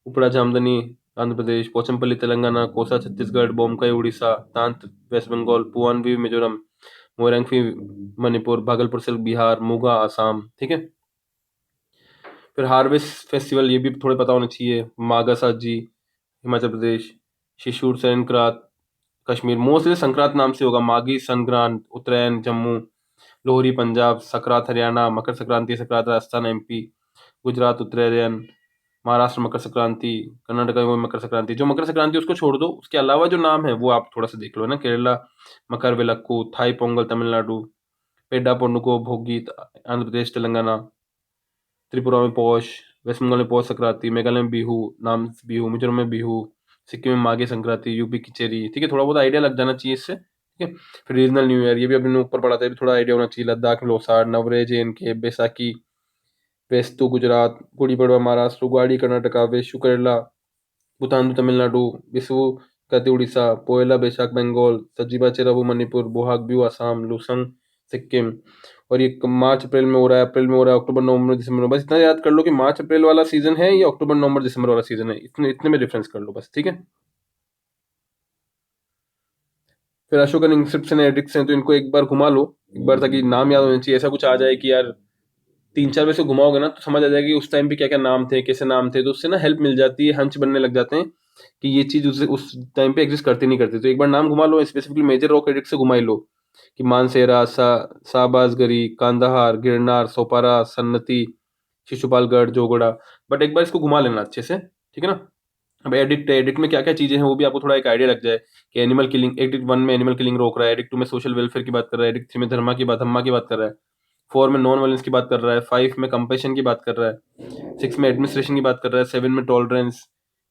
उपड़ा जामदनी आंध्र प्रदेश, पोचमपल्ली तेलंगाना, कोसा छत्तीसगढ़, बोमकाई उड़ीसा, तांत वेस्ट बंगाल, पुआनवी मिजोरम, मोरंगफी मणिपुर, भागलपुर सिल्क बिहार, मुगा आसाम, ठीक है। फिर हार्वेस्ट फेस्टिवल ये भी थोड़े पता होने चाहिए, मागा साजी हिमाचल प्रदेश, शिशुर संक्रांत कश्मीर, मोस्टली संक्रांत नाम से होगा, मागी संक्रांत उत्तरायण जम्मू, लोहरी पंजाब, सकरात हरियाणा, मकर संक्रांति सकरात राजस्थान एमपी, गुजरात उत्तरायण, महाराष्ट्र मकर संक्रांति, कर्नाटक में मकर संक्रांति। जो मकर संक्रांति उसको छोड़ दो, उसके अलावा जो नाम है वो आप थोड़ा सा देख लो, है ना। केरला मकर विलक्कू, थाई पोंगल तमिलनाडु, पेड्डा पोन्नुको भोगी आंध्र प्रदेश तेलंगाना, त्रिपुरा में पौष, वेस्ट बंगाल में पौष संक्रांति, मेघालय में बिहू नाम बिहू, मिजोरम में बिहू, सिक्किम में माघी संक्रांति, यूपी किचेरी, ठीक है। थोड़ा बहुत आइडिया लग जाना चाहिए इससे, ठीक है। फिर रीजनल न्यू ईयर ये भी अपने ऊपर पढ़ा था, भी थोड़ा आइडिया होना चाहिए। लद्दाख में लोसार, नवरे JNK, बैसाखी वेस्तु गुजरात, गुड़ी पड़वा महाराष्ट्र, उगाड़ी कर्नाटका, वेशु केरला, पुतांदु तमिलनाडु, विसु कति उड़ीसा, पोयला बैशाख बंगाल, सजीबा चिराबू मणिपुर, बोहाग बिहू आसाम, लुसंग सिक्किम। और ये मार्च अप्रैल में हो रहा है, अप्रैल में हो रहा है, अक्टूबर नवंबर दिसंबर में। बस इतना याद कर लो कि मार्च अप्रैल वाला सीजन है या अक्टूबर नवंबर दिसंबर वाला सीजन है, इतने इतने में डिफरेंस कर लो बस, ठीक है। फिर अशोकन इंस्क्रिप्शन एडिक्ट्स हैं, तो इनको एक बार घुमा लो एक बार, ताकि नाम याद होना चाहिए। ऐसा कुछ आ जाए कि यार 3-4 बजे से घुमाओगे ना तो समझ आ जाएगा कि उस टाइम पे क्या क्या नाम थे, कैसे नाम थे, तो उससे ना हेल्प मिल जाती है, हंच बनने लग जाते हैं कि ये चीज उस टाइम पे एग्जिस्ट करती नहीं करती। तो एक बार नाम घुमा लो, स्पेसिफिकली मेजर रॉक एडिक्ट से घुमा ही लो कि मानसेरा, साबाजगरी, कांदाहार, गिरनार, सोपारा, सन्नति, शिशुपालगढ़, जोगड़ा। बट एक बार इसको घुमा लेना अच्छे से, ठीक है ना। अब एडिक्ट है, एडिक्ट में क्या क्या चीजें हैं वो भी आपको थोड़ा एक आइडिया लग जाए कि एनिमल किलिंग, एडिक्ट 1 में एनिमल किलिंग रोक रहा है, एडिक्ट 2 में सोशल वेलफेयर की बात कर रहा है, एडिक्ट 3 में धर्मा की बात कर रहा है, 4 में नॉन वायलेंस की बात कर रहा है, 5 में कंपेशन की बात कर रहा है, 6 में एडमिनिस्ट्रेशन की बात कर रहा है, 7 में टॉलरेंस,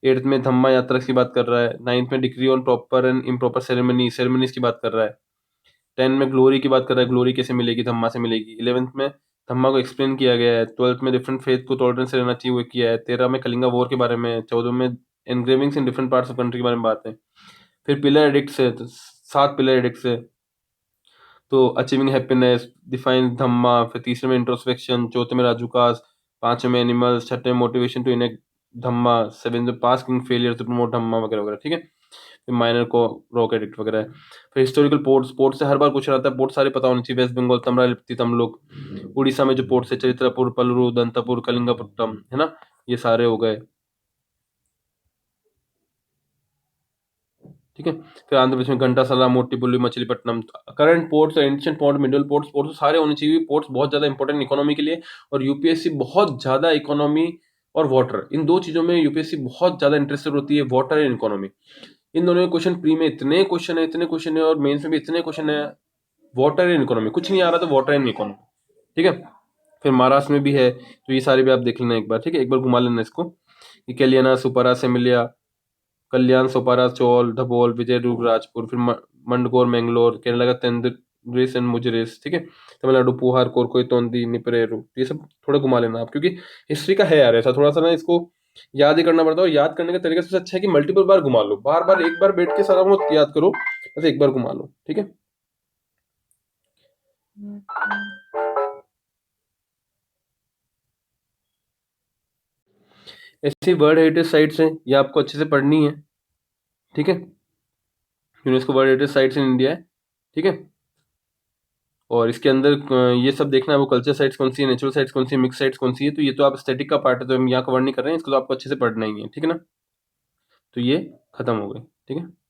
8 में धम्मा यात्रा की बात कर रहा है, 9th में decree on proper and improper ceremonies की बात कर रहा है, 10 में ग्लोरी की बात कर रहा है, ग्लोरी कैसे मिलेगी, धम्मा से मिलेगी, 11th में धम्मा को एक्सप्लेन किया गया है, 12th में डिफरेंट फेथ को टॉलरेंस से रहना चाहिए वो किया है, 13 में कलिंगा वॉर के बारे में, 14 में engravings in different parts of country के बारे में बात है। फिर पिलर एडिक्ट्स है, तो 7 पिलर एडिक्ट्स है, तो अचीविंग हैप्पीनेस, डिफाइन धम्मा, फिर तीसरे में इंट्रोस्पेक्शन, चौथे में राजूकास, 5वें में एनिमल्स, छठे में motivation to enact Dhamma, 7th में पासिंग फेलियर टू प्रमोट धम्मा वगैरह वगैरह, ठीक है। फिर माइनर को रॉक एडिक्ट वगैरह है। फिर हिस्टोरिकल पोर्ट्स, पोर्ट से हर बार क्वेश्चन आता है, पोर्ट सारे पता होने चाहिए। वेस्ट बंगाल तमरालिप्ति तमलोक, उड़ीसा में जो पोर्ट्स है चरित्रपुर, पलरू, दंतापुर, कलिंगपट्टम, है ना, ये सारे हो गए, ठीक है। फिर आंध्र प्रदेश में Ghantasala, Motupalli, Machilipatnam. Current ports, ancient port, middle ports, ports सारे होने चाहिए। पोर्ट्स बहुत ज्यादा इंपॉर्टेंट इकोनॉमी के लिए, और यूपीएससी बहुत ज्यादा इकोनॉमी और वाटर, इन दो चीजों में यूपीएससी बहुत ज्यादा इंटरेस्टेड होती है, वाटर एंड इकोनॉमी। इन दोनों के क्वेश्चन प्री में इतने क्वेश्चन है, इतने क्वेश्चन है, और मेंस में भी इतने क्वेश्चन है। वाटर एंड इकोनॉमी कुछ नहीं आ रहा तो वाटर एंड इकोनॉमी, ठीक है। फिर महाराष्ट्र में भी है, तो ये सारे भी आप देख लेना एक बार, ठीक है, एक बार घुमा लेना इसको। ये कलियाना, सुपारा, सेमिलिया, कल्याण, सोपारा, चौल, धबोल, विजयदुर्ग, राजपुर, फिर मंडगौर, मैंगलोर, केरला का तेंदुरेस एंड मुजरेस, ठीक है। तमिलनाडु पुहार, कोरकोई, तोंदी, निपरेरु, ये सब थोड़ा घुमा लेना आप, क्योंकि हिस्ट्री का है यार ऐसा थोड़ा सा ना, इसको याद ही करना पड़ता है। और याद करने का तरीका सबसे अच्छा है कि मल्टीपल बार घुमा लो, बार बार एक बार बैठ के सारा कुछ याद करो, बस एक बार घुमा लो, ठीक है। ऐसी वर्ल्ड हेरिटेज साइट्स हैं, ये आपको अच्छे से पढ़नी है, ठीक है। UNESCO world heritage sites in India है, ठीक है। और इसके अंदर ये सब देखना है, वो कल्चर साइट्स कौन सी है, नेचुरल साइट्स कौन सी है, मिक्स साइट्स कौन सी है। तो ये तो आप स्टैटिक का पार्ट है, तो हम यहाँ कवर नहीं कर रहे हैं इसको, तो आपको अच्छे से पढ़ना ही है, ठीक है ना। तो ये खत्म हो गई, ठीक है।